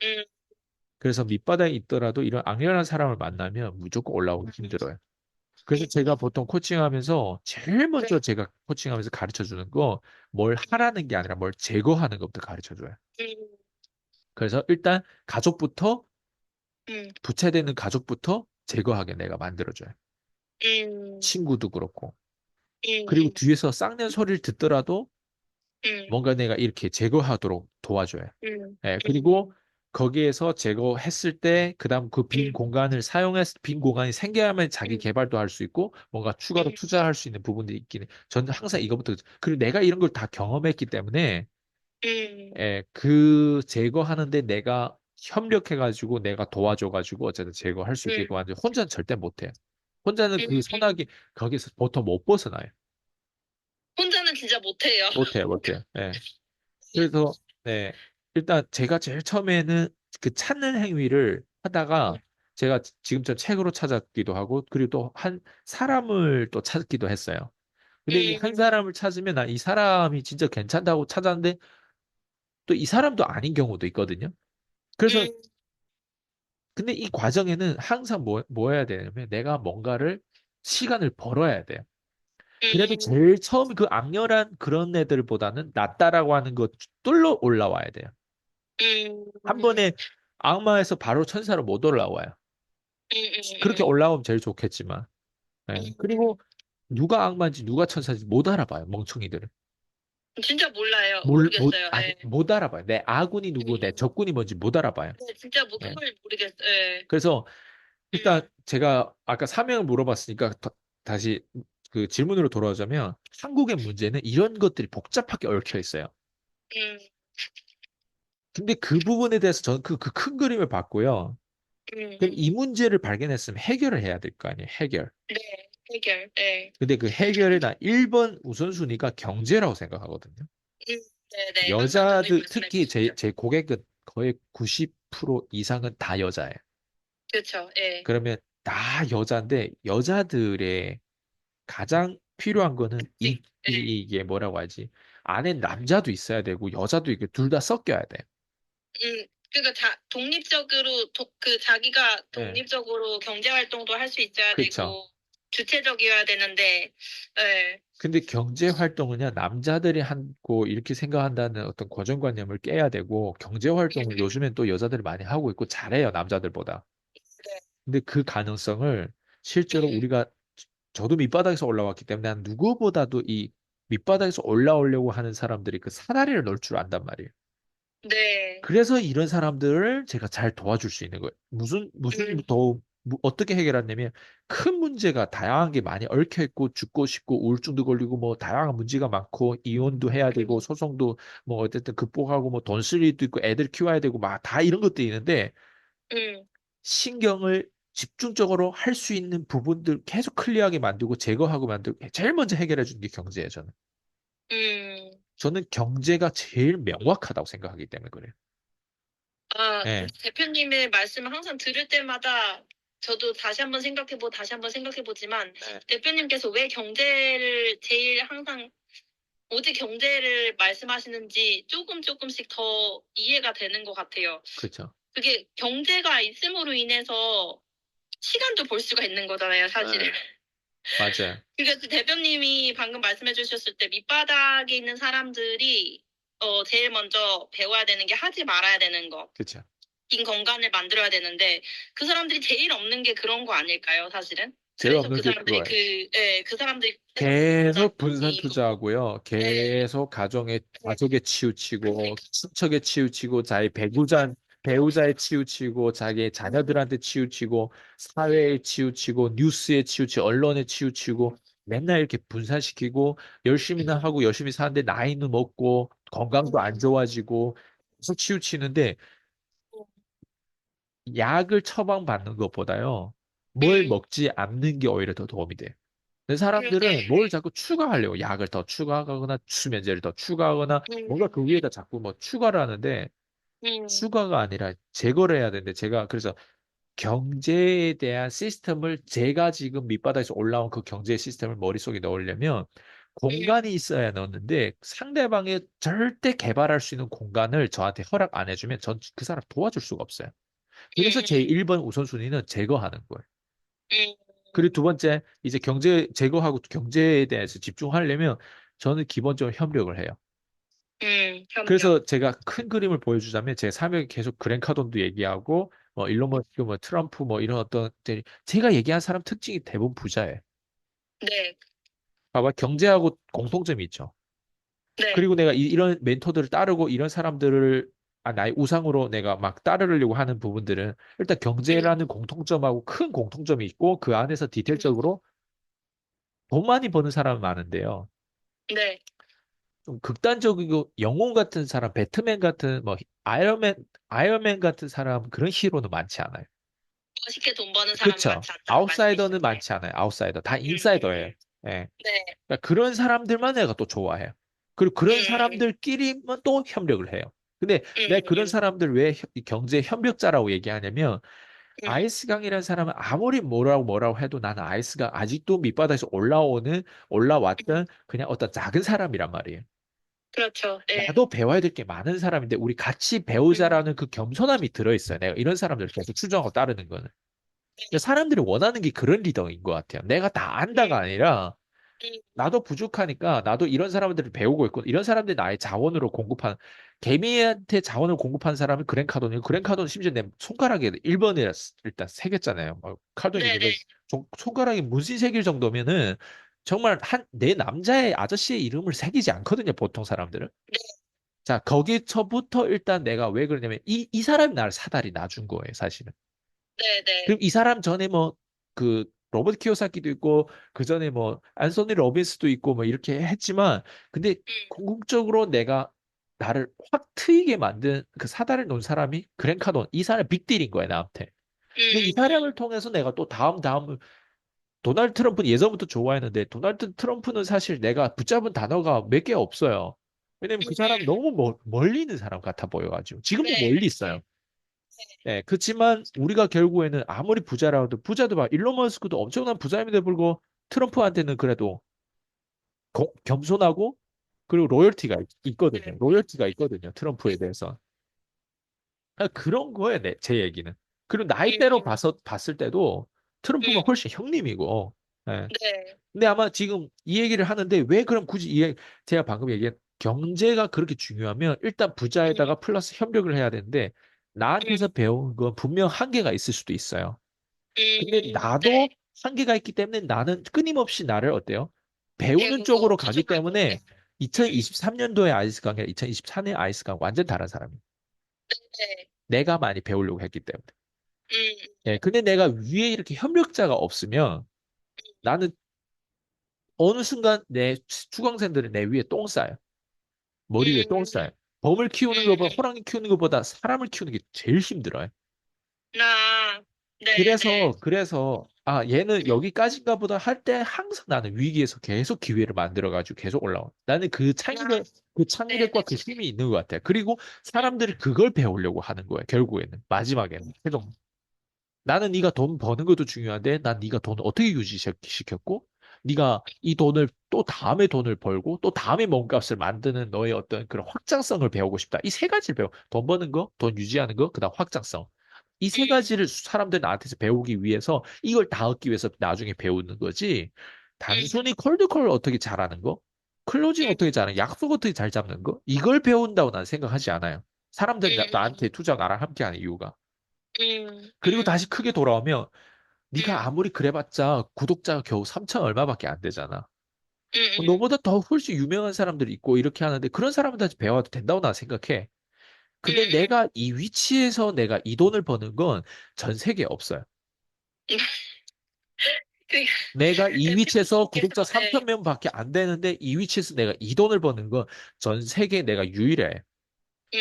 음, 그래서 밑바닥에 있더라도 이런 악렬한 사람을 만나면 무조건 올라오기 힘들어요. 그래서 제가 보통 코칭하면서 제일 먼저 제가 코칭하면서 가르쳐 주는 거 뭘 하라는 게 아니라 뭘 제거하는 것부터 가르쳐 줘요. 음, 그래서 일단 가족부터 음, 부채되는 가족부터 제거하게 내가 만들어 줘요. 음, 친구도 그렇고. 그리고 음, 뒤에서 쌍년 소리를 듣더라도 음, 뭔가 내가 이렇게 제거하도록 도와줘요. 음, 예, 그리고 음, 거기에서 제거했을 때, 그다음 그 빈 음, 공간을 빈 공간이 생겨야만 자기 음, 개발도 할 수 있고, 뭔가 추가로 음, 투자할 수 있는 부분들이 있긴 해. 저는 항상 이거부터, 그리고 내가 이런 걸 다 경험했기 때문에, 음, 예, 그 제거하는데 내가 협력해가지고 내가 도와줘가지고 어쨌든 제거할 수 있게끔 음, 하는데 혼자는 절대 못해요. 혼자는 그 음. 소나기 거기서 보통 못 벗어나요. 혼자는 진짜 못해요. 못해요, 못해요. 예. 그래서 네, 일단 제가 제일 처음에는 그 찾는 행위를 하다가 제가 지금처럼 책으로 찾았기도 하고 그리고 또 한 사람을 또 찾기도 했어요. 근데 이 한 음, 사람을 찾으면 난 이 사람이 진짜 괜찮다고 찾았는데 또 이 사람도 아닌 경우도 있거든요. 그래서 음, 근데 이 과정에는 항상 뭐 해야 되냐면 내가 뭔가를 시간을 벌어야 돼요. 그래도 음, 제일 처음 그 악렬한 그런 애들보다는 낫다라고 하는 것들로 올라와야 돼요. 한 음, 번에 악마에서 바로 천사로 못 올라와요. 그렇게 음, 올라오면 제일 좋겠지만. 예. 그리고 음. 누가 악마인지 누가 천사인지 못 알아봐요, 멍청이들은. 진짜 몰라요. 모르겠어요. 아니, 예. 못 알아봐요. 내 아군이 누구, 내 음. 적군이 뭔지 못 알아봐요. 네, 진짜 뭐 예. 그걸 모르겠어요. 예. 그래서 일단 음, 제가 아까 사명을 물어봤으니까 다시 그 질문으로 돌아오자면 한국의 문제는 이런 것들이 복잡하게 얽혀 있어요. 음, 근데 그 부분에 대해서 저는 그 큰 그림을 봤고요. 그럼 이 음. 문제를 발견했으면 해결을 해야 될 거 아니에요, 해결. 네, 해결. 네. 근데 그 해결의 나 1번 우선순위가 경제라고 생각하거든요. 네, 네. 항상 누누이 여자들, 말씀해 특히 주시죠. 제 고객은 거의 90% 이상은 다 여자예요. 그렇죠. 예. 그러면 다 여자인데, 여자들의 가장 필요한 거는 예. 이게 뭐라고 하지? 안에 남자도 있어야 되고, 여자도 있고, 둘 다 섞여야 돼. 그러니까 독립적으로 그 자기가 예. 독립적으로 경제 활동도 할 수 있어야 그렇죠. 되고 주체적이어야 되는데, 예. 근데 경제 활동은요, 남자들이 하고 이렇게 생각한다는 어떤 고정관념을 깨야 되고, 경제 활동을 요즘엔 또 여자들이 많이 하고 있고, 잘해요, 남자들보다. 네. 근데 그 가능성을 실제로 음, 우리가 저도 밑바닥에서 올라왔기 때문에 난 누구보다도 이 밑바닥에서 올라오려고 하는 사람들이 그 사다리를 놓을 줄 안단 말이에요. 네. 그래서 이런 사람들을 제가 잘 도와줄 수 있는 거예요. 무슨 음, 어떻게 해결하냐면 큰 문제가 다양한 게 많이 얽혀 있고 죽고 싶고 우울증도 걸리고 뭐 다양한 문제가 많고 이혼도 해야 되고 소송도 뭐 어쨌든 극복하고 뭐 돈 쓸 일도 있고 애들 키워야 되고 막 다 이런 것들이 있는데 음, 신경을 집중적으로 할 수 있는 부분들 계속 클리어하게 만들고 제거하고 만들고 제일 먼저 해결해 주는 게 경제예요, 저는. 음. 저는 경제가 제일 명확하다고 생각하기 때문에 그래요. 아, 예, 대표님의 말씀을 항상 들을 때마다 저도 다시 한번 생각해보지만, 네, 대표님께서 왜 경제를 제일 항상 오직 경제를 말씀하시는지 조금씩 더 이해가 되는 것 같아요. 그렇죠. 그게 경제가 있음으로 인해서 시간도 볼 수가 있는 거잖아요, 사실. 네, 맞아요. 그러니까 그 대표님이 방금 말씀해 주셨을 때 밑바닥에 있는 사람들이 제일 먼저 배워야 되는 게 하지 말아야 되는 거. 그쵸. 인 건강을 만들어야 되는데 그 사람들이 제일 없는 게 그런 거 아닐까요, 사실은? 제일 그래서 없는 그 게 사람들이 그거예요. 그 사람들이 계속 계속 분산 분산이 있고, 투자하고요. 예, 계속 예, 가족에 치우치고, 친척에 치우치고, 배우자에 치우치고, 자기 자녀들한테 치우치고, 사회에 치우치고, 뉴스에 치우치고, 언론에 치우치고, 맨날 이렇게 분산시키고, 열심히는 하고, 열심히 사는데, 나이는 먹고, 건강도 안 좋아지고, 계속 치우치는데, 약을 처방받는 것보다요, 뭘 음, 먹지 않는 게 오히려 더 도움이 돼요. 근데 그렇죠. 사람들은 뭘 자꾸 추가하려고 약을 더 추가하거나 수면제를 더 추가하거나 음, 뭔가 그 위에다 자꾸 뭐 추가를 하는데 음, 추가가 아니라 제거를 해야 되는데 제가 그래서 경제에 대한 시스템을 제가 지금 밑바닥에서 올라온 그 경제 시스템을 머릿속에 넣으려면 음, 공간이 있어야 넣는데 상대방이 절대 개발할 수 있는 공간을 저한테 허락 안 해주면 전 그 사람 도와줄 수가 없어요. 그래서 제 음, 1번 우선순위는 제거하는 거예요. 음, 그리고 두 번째, 이제 경제 제거하고 경제에 대해서 집중하려면 저는 기본적으로 협력을 해요. 협력. 그래서 제가 큰 그림을 보여주자면 제 사명이 계속 그랜카돈도 얘기하고 일론 머스크, 트럼프 이런 어떤 제가 얘기한 사람 특징이 대부분 부자예요. 네, 봐봐, 경제하고 공통점이 있죠. 네, 그리고 내가 이런 멘토들을 따르고 이런 사람들을 나의 우상으로 내가 막 따르려고 하는 부분들은 일단 음, 경제라는 공통점하고 큰 공통점이 있고 그 안에서 음, 디테일적으로 돈 많이 버는 사람은 많은데요. 네. 좀 극단적이고 영웅 같은 사람, 배트맨 같은 아이언맨 같은 사람 그런 히로는 많지 않아요. 멋있게 돈 버는 사람은 그쵸? 많지 않다는 아웃사이더는 말씀이시죠? 많지 않아요. 아웃사이더 다 인사이더예요. 음, 예. 네, 그러니까 그런 사람들만 내가 또 좋아해요. 그리고 그런 음, 사람들끼리만 또 협력을 해요. 근데 내가 그런 음, 사람들 왜 이 경제 협력자라고 얘기하냐면 음, 아이스강이라는 사람은 아무리 뭐라고 해도 나는 아이스강 아직도 밑바닥에서 올라왔던 그냥 어떤 작은 사람이란 말이에요. 그렇죠. 예, 나도 배워야 될 게 많은 사람인데 우리 같이 음, 배우자라는 그 겸손함이 들어있어요. 내가 이런 사람들을 계속 추종하고 따르는 거는. 근데 사람들이 원하는 게 그런 리더인 것 같아요. 내가 다 안다가 음, 아니라 음, 나도 부족하니까 나도 이런 사람들을 배우고 있고 이런 사람들이 나의 자원으로 개미한테 자원을 공급한 사람은 그랜카돈이고 그랜카돈은 심지어 내 손가락에 1번에 일단 새겼잖아요. 칼돈이 네, 그걸 네, 손가락에 문신 새길 정도면은 정말 내 남자의 아저씨의 이름을 새기지 않거든요. 보통 사람들은. 자, 거기서부터 일단 내가 왜 그러냐면 이 사람이 나를 사다리 놔준 거예요, 사실은. 네, 네, 그럼 이 사람 전에 그 로버트 키요사키도 있고 그 전에 앤소니 로빈스도 있고 이렇게 했지만 근데 궁극적으로 내가 나를 확 트이게 만든 그 사다리를 놓은 사람이 그랜카돈 이 사람이 빅딜인 거야 나한테. 근데 이 사람을 통해서 내가 또 다음 도널드 트럼프는 예전부터 좋아했는데 도널드 트럼프는 사실 내가 붙잡은 단어가 몇 개 없어요. 왜냐면 그 사람 음, 너무 멀리 있는 사람 같아 보여가지고 지금도 네, 멀리 있어요. 네, 그렇지만 우리가 결국에는 아무리 부자라도 부자도 봐 일론 머스크도 엄청난 부자임에도 불구하고 트럼프한테는 그래도 겸손하고 그리고 있거든요. 로열티가 있거든요. 트럼프에 대해서. 그런 거예요, 제 얘기는. 그리고 나이대로 음, 봤을 때도 트럼프가 음, 훨씬 형님이고. 예. 네, 근데 아마 지금 이 얘기를 하는데 왜 그럼 굳이 제가 방금 얘기한 경제가 그렇게 중요하면 일단 부자에다가 플러스 협력을 해야 되는데 나한테서 배운 건 분명 한계가 있을 수도 있어요. 근데 나도 네, 한계가 있기 때문에 나는 끊임없이 나를 어때요? 배우는 배우고 쪽으로 가기 부족한 게, 때문에 2023년도의 아이스강이랑 2024년의 아이스강 완전 다른 사람이에요. 네, 내가 많이 배우려고 했기 때문에. 음, 예, 근데 내가 위에 이렇게 협력자가 없으면 나는 어느 순간 내 수강생들은 내 위에 똥 싸요. 머리 위에 똥 싸요. 범을 키우는 것보다, 호랑이 키우는 것보다 사람을 키우는 게 제일 힘들어요. 나, 네, 네, 얘는 여기까지인가 보다 할 때 항상 나는 위기에서 계속 기회를 만들어가지고 계속 올라와. 나는 나, 그 네, 창의력과 네, 그 힘이 있는 것 같아요. 그리고 사람들이 그걸 배우려고 하는 거예요. 결국에는. 마지막에는. 최종. 나는 네가 돈 버는 것도 중요한데 난 네가 돈을 어떻게 유지시켰고 네가 이 돈을 또 다음에 돈을 벌고 또 다음에 몸값을 만드는 너의 어떤 그런 확장성을 배우고 싶다. 이 세 가지를 배워. 돈 버는 거, 돈 유지하는 거, 그다음 확장성. 이 세 가지를 사람들 나한테서 배우기 위해서 이걸 다 얻기 위해서 나중에 배우는 거지. 단순히 콜드콜을 어떻게 잘하는 거? 클로징 음, 어떻게 잘하는, 약속 어떻게 잘 잡는 거? 이걸 배운다고 난 생각하지 않아요. 사람들이 나한테 투자 나랑 함께 하는 이유가. 그리고 다시 크게 돌아오면 네가 아무리 그래봤자 구독자가 겨우 3천 얼마밖에 안 되잖아. 너보다 더 훨씬 유명한 사람들이 있고 이렇게 하는데 그런 사람들한테 배워도 된다고 난 생각해. 근데 내가 이 위치에서 내가 이 돈을 버는 건 전 세계에 없어요. 그, 내가 이 위치에서 구독자 피디님께서, 3천 명밖에 안 되는데 이 위치에서 내가 이 돈을 버는 건 전 세계에 내가 유일해.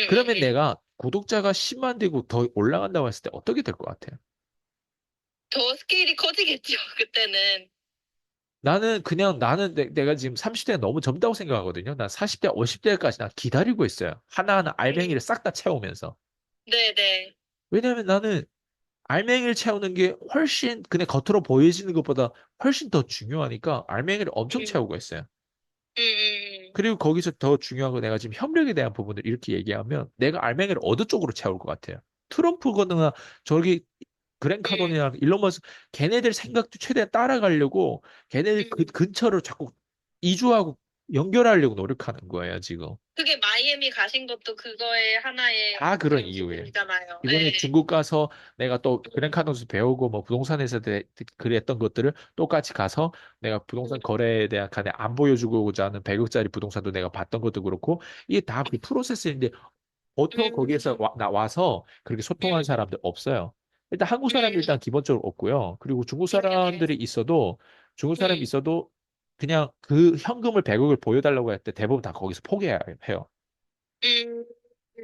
그러면 내가 구독자가 10만 되고 더 올라간다고 했을 때 어떻게 될 것 같아요? 더 스케일이 커지겠죠, 그때는. 나는 그냥 나는 내가 지금 30대가 너무 젊다고 생각하거든요. 난 40대, 50대까지 난 기다리고 있어요. 하나하나 알맹이를 싹 다 채우면서. 네네. 왜냐면 나는 알맹이를 채우는 게 훨씬 그냥 겉으로 보여지는 것보다 훨씬 더 중요하니까 알맹이를 엄청 음, 채우고 있어요. 음, 음, 그리고 거기서 더 중요한 거 내가 지금 협력에 대한 부분을 이렇게 얘기하면 내가 알맹이를 어느 쪽으로 채울 것 같아요. 트럼프거나 저기 그랜 음, 카돈이랑 일론 머스크 걔네들 생각도 최대한 따라가려고 걔네들 그 음. 근처로 자꾸 이주하고 연결하려고 노력하는 거예요, 지금. 그게 마이애미 가신 것도 그거의 하나의 다 그런 그 이유예요. 부분이잖아요. 이번에 네. 중국 가서 내가 또 그랜 카돈에서 배우고 뭐 부동산에서 그랬던 것들을 똑같이 가서 내가 부동산 거래에 대한 간에 안 보여주고자 하는 100억짜리 부동산도 내가 봤던 것도 그렇고 이게 다 그 프로세스인데 보통 음, 거기에서 와서 그렇게 소통하는 음, 사람들 없어요. 일단 한국 사람이 음, 일단 기본적으로 없고요. 그리고 중국 사람들이 있어도 중국 사람이 음, 있어도 그냥 그 현금을 100억을 보여달라고 할 때 대부분 다 거기서 포기해요. 음,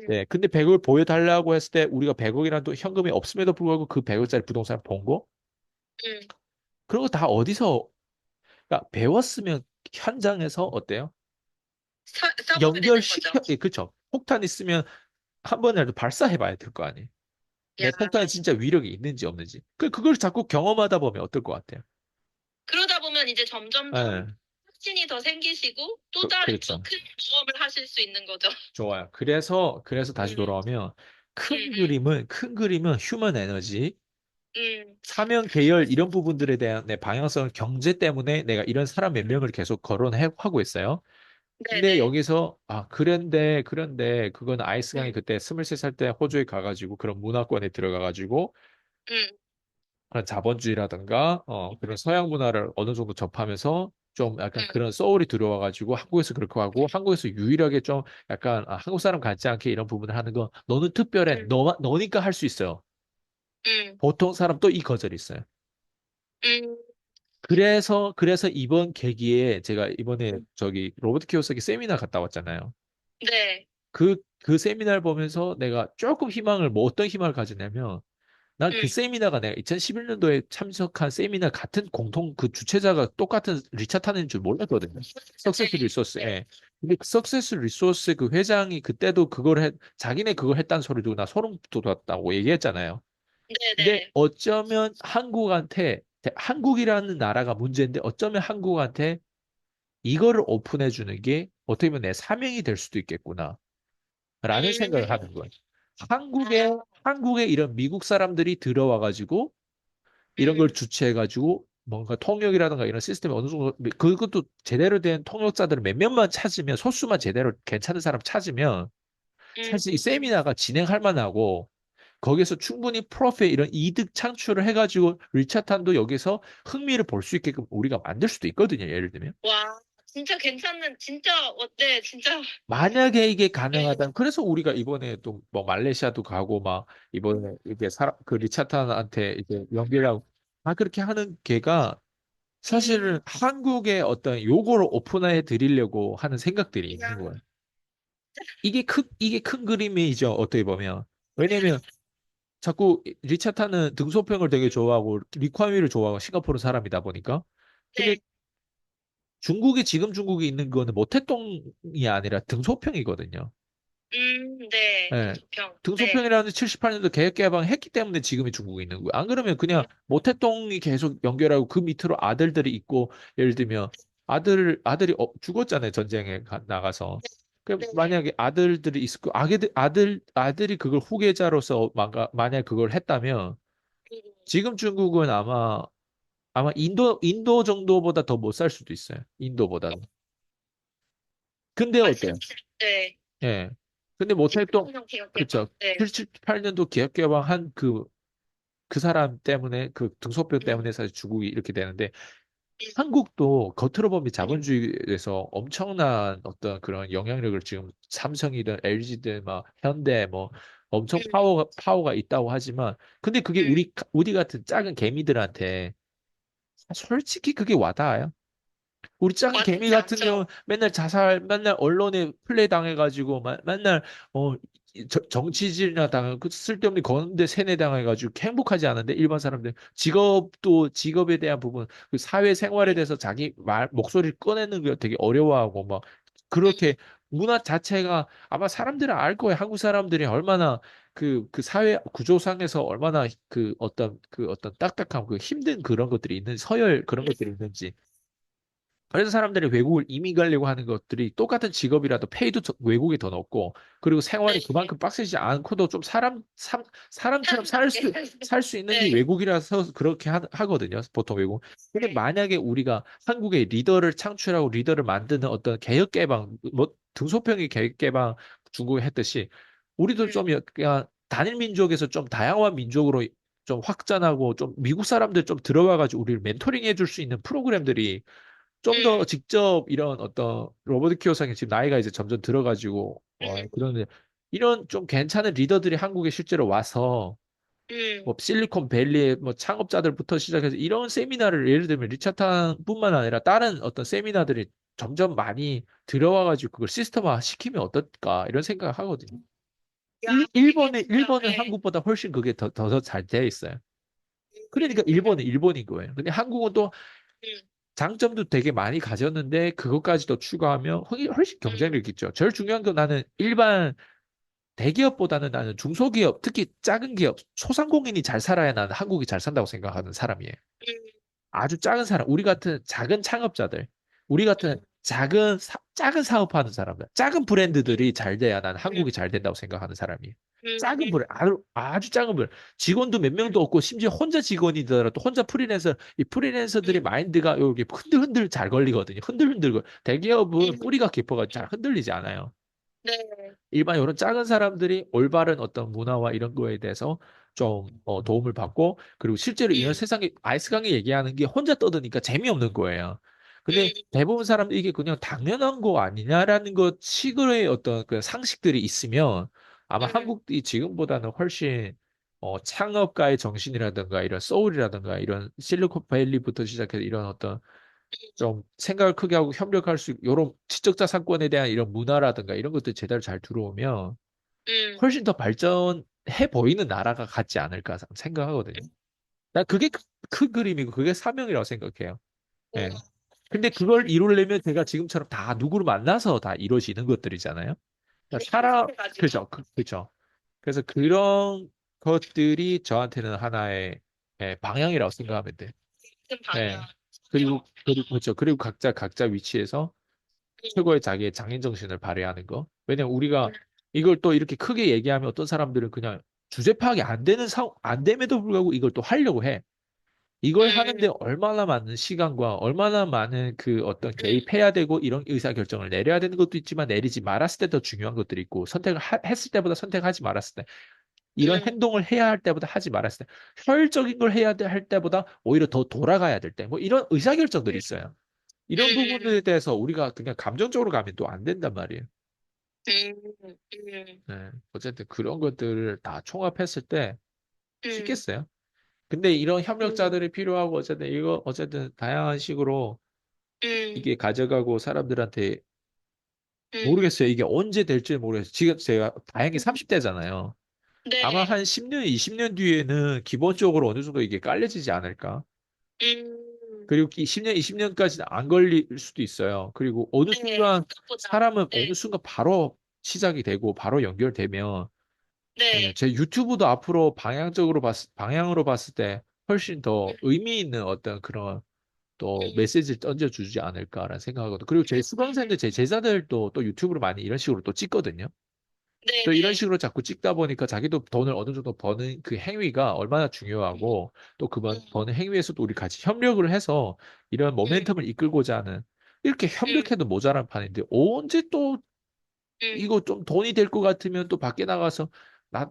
네, 근데 100억을 보여달라고 했을 때 우리가 100억이라는 또 현금이 없음에도 불구하고 그 100억짜리 부동산을 본 거? 음. 그런 거 다 어디서, 그러니까 배웠으면 현장에서 어때요? 써버리는 거죠. 연결시켜, 예, 그쵸. 폭탄 있으면 한 번이라도 발사해봐야 될 거 아니에요. 야, 내 폭탄이 진짜 위력이 있는지 없는지. 그걸 자꾸 경험하다 보면 어떨 것 같아요? 그러다 보면 이제 점점점 예, 확신이 더 생기시고 또 다른 또 그렇죠. 큰 경험을 하실 수 있는 거죠. 좋아요. 그래서 다시 음, 돌아오면 음, 큰 그림은 휴먼 에너지, 음, 사명, 계열 이런 부분들에 대한 내 방향성을 경제 때문에 내가 이런 사람 몇 명을 계속 거론하고 있어요. 근데 네네. 여기서 그런데 그건 아이스강이 그때 23살 때 호주에 가가지고 그런 문화권에 들어가가지고 음, 그런 자본주의라든가 그런 서양 문화를 어느 정도 접하면서 좀 약간 음, 그런 소울이 들어와가지고 한국에서 그렇게 하고 한국에서 유일하게 좀 약간 한국 사람 같지 않게 이런 부분을 하는 건 너는 특별해 음, 너니까 할 수 있어요. 음, 보통 사람 또 이 거절이 있어요. 음, 그래서 이번 계기에 제가 이번에 저기 로버트 키오사키 세미나 갔다 왔잖아요. 네. 그 세미나를 보면서 내가 조금 희망을, 뭐 어떤 희망을 가지냐면, 난 그 음, 세미나가 내가 2011년도에 참석한 세미나 같은 공통 그 주최자가 똑같은 리차타는 줄 몰랐거든요. 석세스 리소스에. 근데 그 석세스 리소스 그 회장이 그때도 자기네 그걸 했다는 소리 듣고 나 소름 돋았다고 얘기했잖아요. 근데 네네. 어쩌면 한국이라는 나라가 문제인데 어쩌면 한국한테 이거를 오픈해 주는 게 어떻게 보면 내 사명이 될 수도 있겠구나. 라는 생각을 음, 하는 거예요. 한국에 이런 미국 사람들이 들어와 가지고 이런 걸 음, 주최해 가지고 뭔가 통역이라든가 이런 시스템이 어느 정도 그것도 제대로 된 통역자들을 몇 명만 찾으면 소수만 제대로 괜찮은 사람 찾으면 음, 사실 이 세미나가 진행할 만하고 거기서 충분히 프로핏 이런 이득 창출을 해가지고 리차탄도 여기서 흥미를 볼 수 있게끔 우리가 만들 수도 있거든요. 예를 들면. 와, 진짜 괜찮는, 진짜, 어때, 진짜. 만약에 이게 네. 가능하다면 그래서 우리가 이번에 또 뭐 말레이시아도 가고 막 이번에 이게 그 리차탄한테 이제 연결하고 그렇게 하는 게가 사실은 음, 한국의 어떤 요거를 오픈해 드리려고 하는 생각들이 있는 야, 거예요. 이게 큰 그림이죠. 어떻게 보면. 왜냐면 자꾸 리차타는 등소평을 되게 좋아하고 리kwa미를 좋아하고 싱가포르 사람이다 보니까 근데 네. 지금 중국에 있는 거는 모태똥이 아니라 등소평이거든요. 네. 예. 등소평. 네. 등소평이라는 78년도 개혁 개방했기 때문에 지금의 중국이 있는 거예요. 안 그러면 그냥 음, 모태똥이 계속 연결하고 그 밑으로 아들들이 있고 예를 들면 아들이 죽었잖아요. 전쟁에 나가서. 네네. 만약에 아들들이 있을 거 아들이 그걸 후계자로서 만약 그걸 했다면 음, 지금 중국은 아마 인도 정도보다 더 못 살 수도 있어요. 인도보다는. 근데 어때요? 네. 예. 근데 못해 또, 18년 개혁 개방. 그쵸. 네. 78년도 기획개방한 그 사람 때문에, 그 등소표 음, 때문에 사실 중국이 이렇게 되는데, 음, 한국도 겉으로 보면 음, 자본주의에서 엄청난 어떤 그런 영향력을 지금 삼성이든 LG든 막 현대 뭐 엄청 음, 파워가 있다고 하지만, 근데 그게 음. 우리 같은 작은 개미들한테 솔직히 그게 와닿아요? 우리 작은 개미 와닿지 같은 경우 않죠. 맨날 자살, 맨날 언론에 플레이 당해가지고, 맨날, 정치질이나 당하고, 그 쓸데없는 거는데 세뇌 당해가지고 행복하지 않은데, 일반 사람들. 직업도, 직업에 대한 부분, 그 사회생활에 음, 대해서 자기 목소리를 꺼내는 게 되게 어려워하고, 막, 음, 그렇게 문화 자체가 아마 사람들은 알 거예요. 한국 사람들이 얼마나 그 사회 구조상에서 얼마나 그 어떤 딱딱함, 그 힘든 그런 것들이 있는, 서열 그런 것들이 있는지. 그래서 사람들이 외국을 이민 가려고 하는 것들이 똑같은 직업이라도 페이도 외국에 더 높고, 그리고 생활이 네. 그만큼 빡세지 않고도 좀 사람처럼 사람답게. 살 수 있는 게 네. 외국이라서 그렇게 하거든요. 보통 외국. 근데 네. 만약에 우리가 한국의 리더를 창출하고 리더를 만드는 어떤 개혁 개방, 뭐 등소평이 개혁 개방 중국이 했듯이 우리도 좀 그냥 단일 민족에서 좀 다양한 민족으로 좀 확장하고 좀 미국 사람들 좀 들어와가지고 우리를 멘토링 해줄 수 있는 프로그램들이 좀 더 음, 직접 이런 어떤 로버트 키오사기 지금 나이가 이제 점점 들어가지고 그런 이런 좀 괜찮은 리더들이 한국에 실제로 와서 음, 뭐 실리콘밸리의 뭐 창업자들부터 시작해서 이런 세미나를 예를 들면 리차탄뿐만 아니라 다른 어떤 세미나들이 점점 많이 들어와가지고 그걸 시스템화 시키면 어떨까 이런 생각을 하거든요. 야, 이게 진짜, 일본은 네. 한국보다 훨씬 그게 더 잘 돼 있어요. 그러니까 음, 일본은 일본인 거예요. 근데 한국은 또 음, 장점도 되게 많이 가졌는데 그것까지 더 추가하면 훨씬 음, 경쟁력이 있죠. 제일 중요한 건 나는 일반 대기업보다는 나는 중소기업, 특히 작은 기업, 소상공인이 잘 살아야 나는 한국이 잘 산다고 생각하는 사람이에요. 음, 아주 작은 사람, 우리 같은 작은 창업자들, 우리 같은 작은 사업하는 사람들, 작은 브랜드들이 잘 돼야 나는 음, 한국이 잘 된다고 생각하는 사람이에요. 음, 작은 브랜드, 아주 작은 브랜드, 직원도 몇 명도 없고, 심지어 혼자 직원이더라도 혼자 프리랜서, 이 프리랜서들의 마인드가 여기 흔들흔들 잘 걸리거든요. 흔들흔들. 대기업은 음, 뿌리가 깊어가지고 잘 흔들리지 않아요. 네. 일반 이런 작은 사람들이 올바른 어떤 문화와 이런 거에 대해서 좀 도움을 받고 그리고 실제로 이런 음, 세상에 아이스 강의 얘기하는 게 혼자 떠드니까 재미없는 거예요. 근데 음, 대부분 사람들이 이게 그냥 당연한 거 아니냐라는 것 식의 어떤 그 상식들이 있으면 아마 음, 한국이 지금보다는 훨씬 창업가의 정신이라든가 이런 소울이라든가 이런 실리콘밸리부터 시작해서 이런 어떤 좀 생각을 크게 하고 협력할 수, 요런 지적자산권에 대한 이런 문화라든가 이런 것들 제대로 잘 들어오면 음, 훨씬 더 발전해 보이는 나라가 같지 않을까 생각하거든요. 난 그게 큰 그림이고 그게 사명이라고 생각해요. 예. 음, 근데 그걸 이루려면 제가 지금처럼 다 누구를 만나서 다 이루어지는 것들이잖아요. 그러니까 해가지고. 그죠, 그죠. 그래서 그런 것들이 저한테는 하나의 방향이라고 생각하면 돼. 큰 방향. 예. 그리고 그렇죠. 그리고 각자 위치에서 음, 최고의 자기의 장인 정신을 발휘하는 거. 왜냐면 우리가 음, 이걸 또 이렇게 크게 얘기하면 어떤 사람들은 그냥 주제 파악이 안 됨에도 불구하고 이걸 또 하려고 해. 이걸 음, 하는데 얼마나 많은 시간과 얼마나 많은 그 어떤 개입해야 되고 이런 의사결정을 내려야 되는 것도 있지만 내리지 말았을 때 더 중요한 것들이 있고 했을 때보다 선택하지 말았을 때 이런 음, 행동을 해야 할 때보다 하지 말았을 때 효율적인 걸 할 때보다 오히려 더 돌아가야 될 때 뭐 이런 의사결정들이 있어요. 이런 부분에 대해서 우리가 그냥 감정적으로 가면 또 안 된단 말이에요. 음, 네. 어쨌든 그런 것들을 다 총합했을 때 음, 쉽겠어요. 근데 이런 음, 협력자들이 필요하고 어쨌든 다양한 식으로 음, 이게 가져가고 사람들한테 음, 모르겠어요. 이게 언제 될지 모르겠어요. 지금 제가 다행히 음. 30대잖아요. 아마 네. 한 10년, 20년 뒤에는 기본적으로 어느 정도 이게 깔려지지 않을까. 음, 그리고 10년, 20년까지는 안 걸릴 수도 있어요. 그리고 어느 네. 순간 생각보다. 사람은 어느 네. 순간 바로 시작이 되고 바로 연결되면 네. 제 유튜브도 앞으로 방향으로 봤을 때 훨씬 더 음, 의미 있는 어떤 그런 또 음, 메시지를 던져주지 않을까라는 생각하거든요. 그리고 제 수강생들, 제 제자들도 또 유튜브를 많이 이런 식으로 또 찍거든요. 또 이런 네네. 식으로 자꾸 찍다 보니까 자기도 돈을 어느 정도 버는 그 행위가 얼마나 중요하고 또 그 음, 버는 행위에서도 우리 같이 협력을 해서 이런 음, 모멘텀을 이끌고자 하는. 이렇게 음, 협력해도 모자란 판인데 언제 또 음, 이거 좀 돈이 될 것 같으면 또 밖에 나가서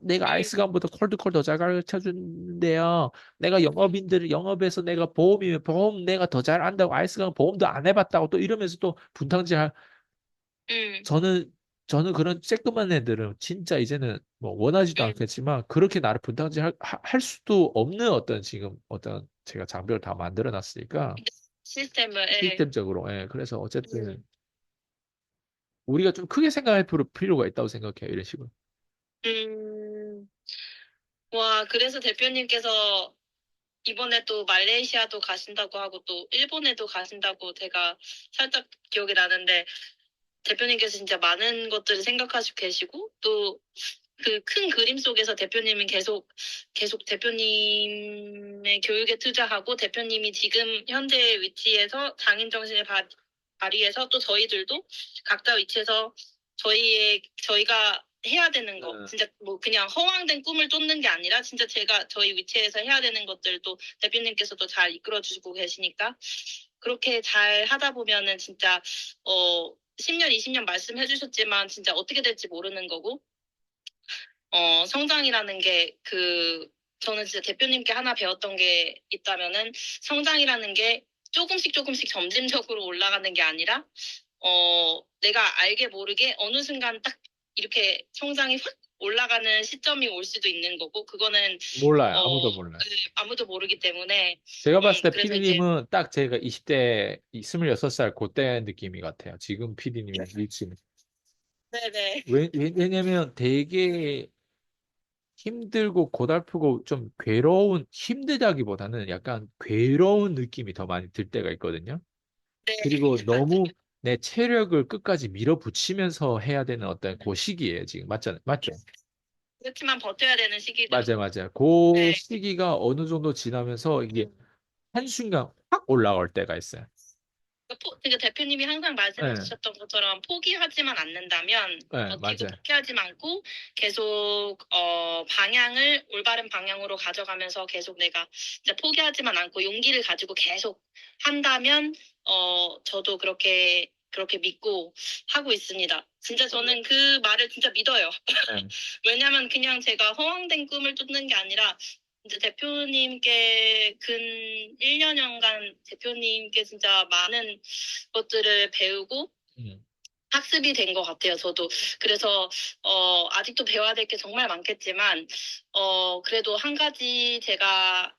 내가 음, 아이스감보다 콜드콜 더 잘 가르쳐 준대요. 내가 음, 영업에서 내가 보험이면 보험 내가 더 잘 안다고 아이스감 보험도 안 해봤다고 또 이러면서 또 분탕질 음, 저는 저는 그런 쬐끄만 애들은 진짜 이제는 뭐 원하지도 음. 않겠지만 그렇게 나를 분탕질 할 수도 없는 어떤 지금 어떤 제가 장벽을 다 만들어 놨으니까 시스템을, 예. 시스템적으로 예 그래서 음, 어쨌든 우리가 좀 크게 생각할 필요가 있다고 생각해요 이런 식으로. 음. 와, 그래서 대표님께서 이번에 또 말레이시아도 가신다고 하고 또 일본에도 가신다고 제가 살짝 기억이 나는데 대표님께서 진짜 많은 것들을 생각하시고 계시고 또 그 큰 그림 속에서 대표님은 계속 대표님의 교육에 투자하고 대표님이 지금 현재 위치에서 장인 정신을 발휘해서 또 저희들도 각자 위치에서 저희가 해야 되는 거 네. 진짜 뭐 그냥 허황된 꿈을 쫓는 게 아니라 진짜 제가 저희 위치에서 해야 되는 것들도 대표님께서도 잘 이끌어 주시고 계시니까 그렇게 잘 하다 보면은 진짜 10년, 20년 말씀해 주셨지만 진짜 어떻게 될지 모르는 거고 성장이라는 게 저는 진짜 대표님께 하나 배웠던 게 있다면은 성장이라는 게 조금씩 조금씩 점진적으로 올라가는 게 아니라, 내가 알게 모르게 어느 순간 딱 이렇게 성장이 확 올라가는 시점이 올 수도 있는 거고, 그거는, 몰라요. 어, 아무도 몰라요. 아무도 모르기 때문에, 제가 봤을 때 그래서 이제, PD님은 딱 제가 20대, 26살 그때 느낌이 같아요. 지금 PD님이랑 위치는. 네네. 왜냐면 되게 힘들고 고달프고 좀 힘들다기보다는 약간 괴로운 느낌이 더 많이 들 때가 있거든요. 네, 그리고 맞아요. 너무 내 체력을 끝까지 밀어붙이면서 해야 되는 어떤 그 시기예요, 지금. 맞죠? 그렇지만 버텨야 되는 시기죠. 맞아요. 그 네. 시기가 어느 정도 지나면서 이게 한순간 확 올라갈 때가 있어요. 그러니까 대표님이 항상 말씀해 네, 주셨던 것처럼 포기하지만 않는다면 버티고 맞아요. 포기하지 않고 계속 올바른 방향으로 가져가면서 계속 내가 진짜 포기하지만 않고 용기를 가지고 계속 한다면 저도 그렇게 믿고 하고 있습니다. 진짜 저는 그 말을 진짜 믿어요. 네. 왜냐면 그냥 제가 허황된 꿈을 쫓는 게 아니라 이제 대표님께 근 1년여간 대표님께 진짜 많은 것들을 배우고 음. 학습이 된 것 같아요, 저도. 그래서, 아직도 배워야 될 게 정말 많겠지만, 그래도 한 가지 제가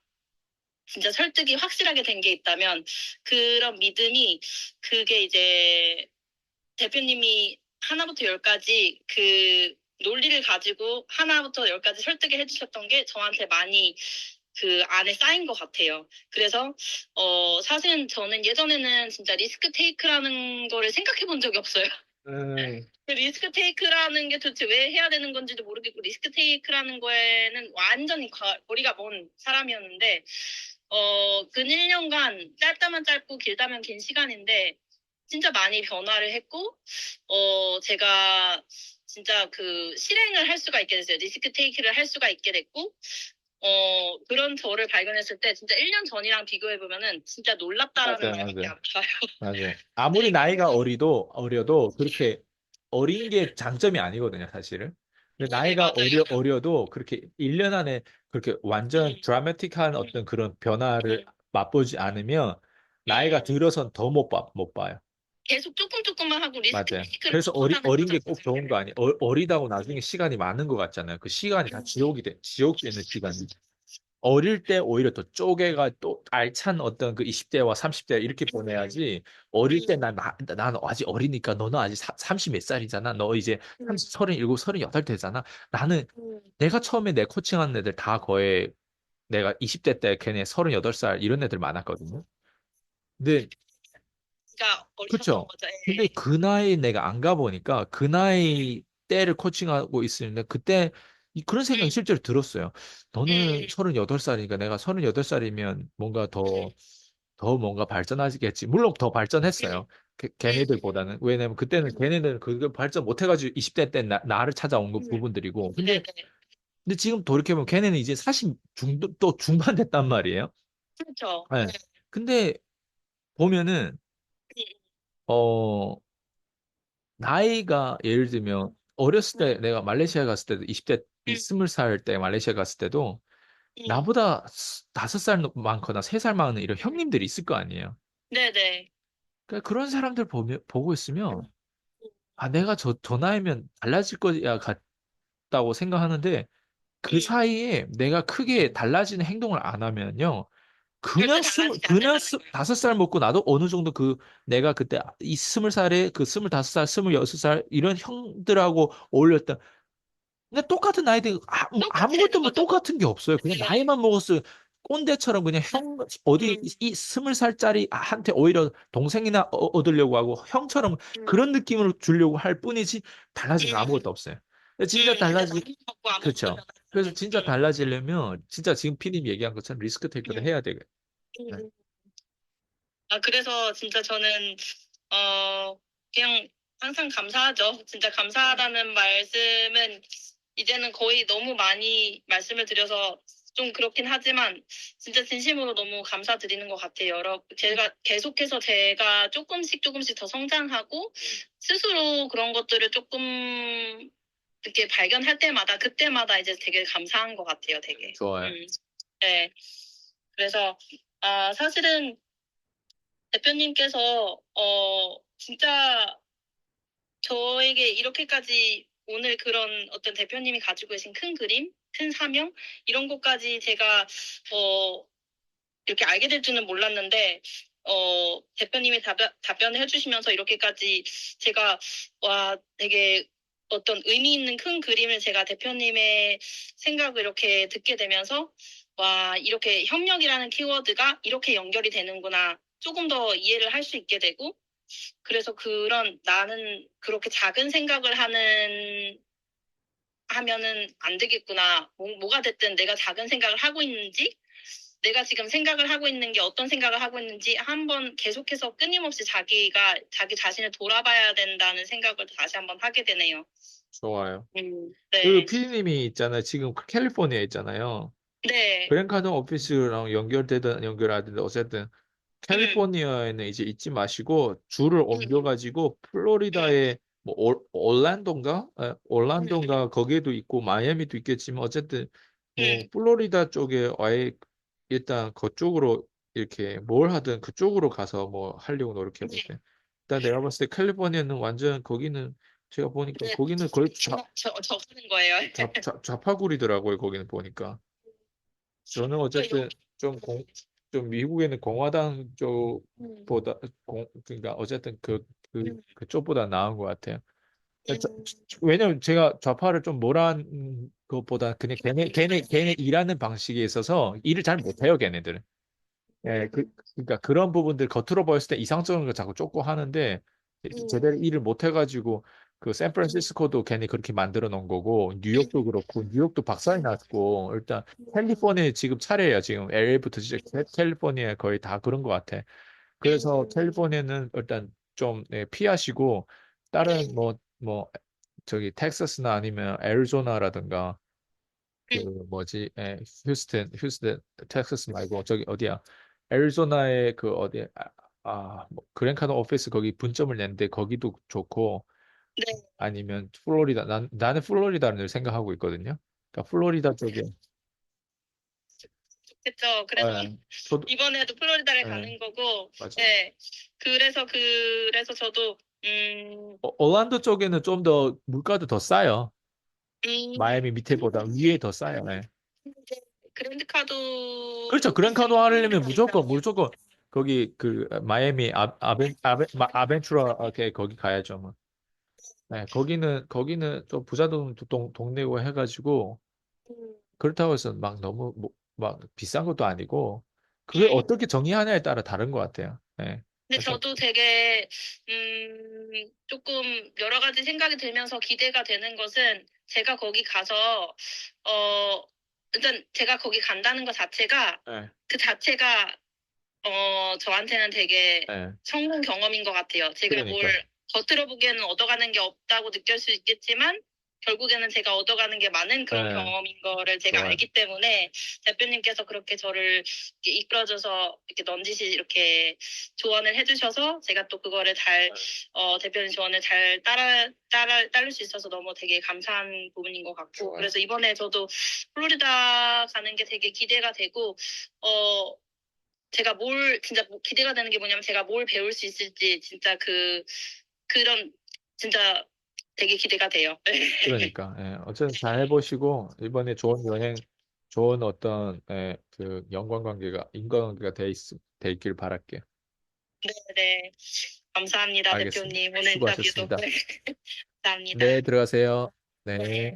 진짜 설득이 확실하게 된 게 있다면, 그런 믿음이, 그게 이제 대표님이 하나부터 열까지 그 논리를 가지고 하나부터 열까지 설득을 해주셨던 게 저한테 많이 그 안에 쌓인 것 같아요. 그래서 사실은 저는 예전에는 진짜 리스크 테이크라는 거를 생각해 본 적이 없어요. 그 리스크 테이크라는 게 도대체 왜 해야 되는 건지도 모르겠고 리스크 테이크라는 거에는 완전히 거리가 먼 사람이었는데 근 1년간 짧다면 짧고 길다면 긴 시간인데 진짜 많이 변화를 했고 제가 진짜 그 실행을 할 수가 있게 됐어요. 리스크 테이크를 할 수가 있게 됐고 그런 저를 발견했을 때 진짜 1년 전이랑 비교해보면은 진짜 놀랍다라는 말밖에 맞아요. 안 나와요. 맞아요. 아무리 나이가 어려도 그렇게 어린 게 장점이 아니거든요, 사실은. 근데 네, 나이가 맞아요. 어려도 그렇게 1년 안에 그렇게 완전 드라마틱한 어떤 그런 변화를 맛보지 않으면 나이가 들어선 더 못 봐요. 계속 조금 조금만 하고 리스크 맞아요. 테이크를 그래서 못하는 어린 거죠. 게 꼭 좋은 거 아니에요. 어리다고 나중에 시간이 많은 것 같잖아요. 그 시간이 다 지옥 되는 시간이. 어릴 때 오히려 더 쪼개가 또 알찬 어떤 그 20대와 30대 이렇게 보내야지 어릴 때 난 아직 어리니까 너는 아직 30 몇 살이잖아. 너 이제 37, 38 되잖아. 나는 내가 처음에 내 코칭하는 애들 다 거의 내가 20대 때 걔네 38살 이런 애들 많았거든요. 근데 그러니까 어리셨던 그렇죠. 거죠. 근데 예. 그 나이 내가 안 가보니까 그 나이 때를 코칭하고 있으는데 그때 그런 생각이 실제로 들었어요. 너는 음, 38살이니까 내가 38살이면 뭔가 더 뭔가 발전하시겠지. 물론 더 발전했어요. 걔네들보다는. 왜냐면 그때는 걔네들은 그걸 발전 못해가지고 20대 때 나를 찾아온 그 부분들이고. 네네. 근데 지금 돌이켜보면 걔네는 이제 40 또 중반 됐단 말이에요. 그렇죠. 네. 근데 보면은 어, 나이가 예를 들면 어렸을 때 음, 내가 말레이시아 갔을 때도 20대, 음, 20살 때 말레이시아 갔을 때도 음, 나보다 5살 많거나 3살 많은 이런 음. 형님들이 있을 거 아니에요. 네네. 그러니까 그런 사람들 보고 있으면 아, 내가 저 나이면 달라질 거야 같다고 생각하는데 그 음, 사이에 내가 크게 달라지는 행동을 안 하면요. 절대 달라지지 않는다는 거예요. 5살 먹고 나도 어느 정도 내가 그때 이 20살에 그 25살, 26살 이런 형들하고 어울렸다. 근데 똑같은 나이대 아무것도 똑같은 뭐 거죠. 똑같은 게 없어요. 그냥 네. 나이만 먹었어요. 꼰대처럼 그냥 어디 음, 이 20살짜리 한테 오히려 동생이나 얻으려고 하고 형처럼 음, 그런 느낌으로 주려고 할 뿐이지 달라진 거 음, 아무것도 없어요. 근데 진짜 진짜 많이 먹고 아무것도 그렇죠. 그래서 변하지. 진짜 달라지려면 진짜 지금 피디님 얘기한 것처럼 리스크 테이크를 음, 해야 되겠. 네. 음. 아, 그래서 진짜 저는, 그냥 항상 감사하죠. 진짜 감사하다는 말씀은 이제는 거의 너무 많이 말씀을 드려서 좀 그렇긴 하지만 진짜 진심으로 너무 감사드리는 것 같아요. 제가 계속해서 제가 조금씩 조금씩 더 성장하고 스스로 그런 것들을 조금 이렇게 발견할 때마다 그때마다 이제 되게 감사한 것 같아요. 되게. 좋아요. 네. 그래서 사실은 대표님께서 진짜 저에게 이렇게까지 오늘 그런 어떤 대표님이 가지고 계신 큰 그림, 큰 사명 이런 것까지 제가 어 이렇게 알게 될 줄은 몰랐는데 대표님이 답변을 해주시면서 이렇게까지 제가 와 되게 어떤 의미 있는 큰 그림을 제가 대표님의 생각을 이렇게 듣게 되면서 와 이렇게 협력이라는 키워드가 이렇게 연결이 되는구나 조금 더 이해를 할 수 있게 되고 그래서 그런 나는 그렇게 작은 생각을 하면은 안 되겠구나. 뭐가 됐든 내가 작은 생각을 하고 있는지, 내가 지금 생각을 하고 있는 게 어떤 생각을 하고 있는지 한번 계속해서 끊임없이 자기 자신을 돌아봐야 된다는 생각을 다시 한번 하게 되네요. 좋아요. 그 네. 피디님이 있잖아요. 지금 캘리포니아에 있잖아요. 네. 그랜카든 오피스랑 연결되든 연결하든 어쨌든 음, 캘리포니아에는 이제 있지 마시고 줄을 음, 옮겨가지고 음, 플로리다에 뭐 올란도인가? 음, 올란도인가 거기에도 있고 마이애미도 있겠지만 어쨌든 뭐 음, 플로리다 쪽에 아예 일단 그쪽으로 이렇게 뭘 하든 그쪽으로 가서 뭐 하려고 노력해 네. 보세요. 일단 내가 봤을 때 캘리포니아는 완전 거기는 제가 보니까 네. 거기는 거의 저 하는 거예요. 좌파구리더라고요. 거기는 보니까. 저는 어쨌든 좀 좀 미국에는 공화당 음, 쪽보다 그러니까 어쨌든 음, 그쪽보다 나은 것 같아요. 음, 왜냐면 제가 좌파를 좀 뭐라는 것보다 그냥 걔네 일하는 방식에 있어서 일을 잘 못해요, 걔네들은. 예, 그러니까 그런 부분들 겉으로 보였을 때 이상적인 걸 자꾸 쫓고 하는데 제대로 일을 못 해가지고 그 샌프란시스코도 괜히 그렇게 만들어 놓은 거고 뉴욕도 그렇고 뉴욕도 박살이 났고 일단 캘리포니아 지금 차례예요. 지금 LA부터 진짜 캘리포니아 거의 다 그런 것 같아. 그래서 캘리포니아는 일단 좀 피하시고 다른 뭐 저기 텍사스나 아니면 애리조나라든가 그 뭐지? 휴스턴, 텍사스 말고 저기 어디야? 애리조나의 그 어디 뭐 그랜카노 오피스 거기 분점을 냈는데 거기도 좋고 네. 아니면 플로리다 나는 플로리다를 생각하고 있거든요. 그러니까 플로리다 쪽에 그쵸. 그래서 예, 저도 이번에도 플로리다를 예, 가는 거고, 맞아. 네. 그래서 저도, 올란도 쪽에는 좀 더 물가도 더 싸요. 마이애미 밑에보다 위에 더 싸요. 예. 그랜드 카도 그렇죠. 오피스는 그랜카노 하려면 플로리다니까. 무조건 거기 그 마이애미 아벤투라 거기 가야죠. 뭐. 네, 거기는 좀 부자동 동네고 해가지고 음, 그렇다고 해서 막 너무 막 비싼 것도 아니고 그게 음. 어떻게 정의하냐에 따라 다른 것 같아요. 네. 근데 그래서 저도 되게, 조금 여러 가지 생각이 들면서 기대가 되는 것은 제가 거기 가서, 어, 일단 제가 거기 간다는 것 자체가, 네, 그 자체가 저한테는 되게 네, 성공 경험인 것 같아요. 제가 뭘 그러니까 겉으로 보기에는 얻어가는 게 없다고 느낄 수 있겠지만, 결국에는 제가 얻어가는 게 많은 그런 네, 경험인 거를 제가 좋아요. 알기 때문에 대표님께서 그렇게 저를 이렇게 이끌어줘서 이렇게 넌지시 이렇게 조언을 해주셔서 제가 또 그거를 잘, 대표님 조언을 잘 따를 수 있어서 너무 되게 감사한 부분인 것 같고, 좋아요. 그래서 이번에 저도 플로리다 가는 게 되게 기대가 되고, 제가 진짜 기대가 되는 게 뭐냐면 제가 뭘 배울 수 있을지 진짜 그런, 진짜 되게 기대가 돼요. 그러니까, 어쨌든 잘 해보시고, 이번에 좋은 여행, 좋은 어떤, 그, 인간관계가 돼 있길 바랄게요. 네. 감사합니다, 알겠습니다. 대표님. 오늘 인터뷰도. 수고하셨습니다. 감사합니다. 네, 들어가세요. 네. 네.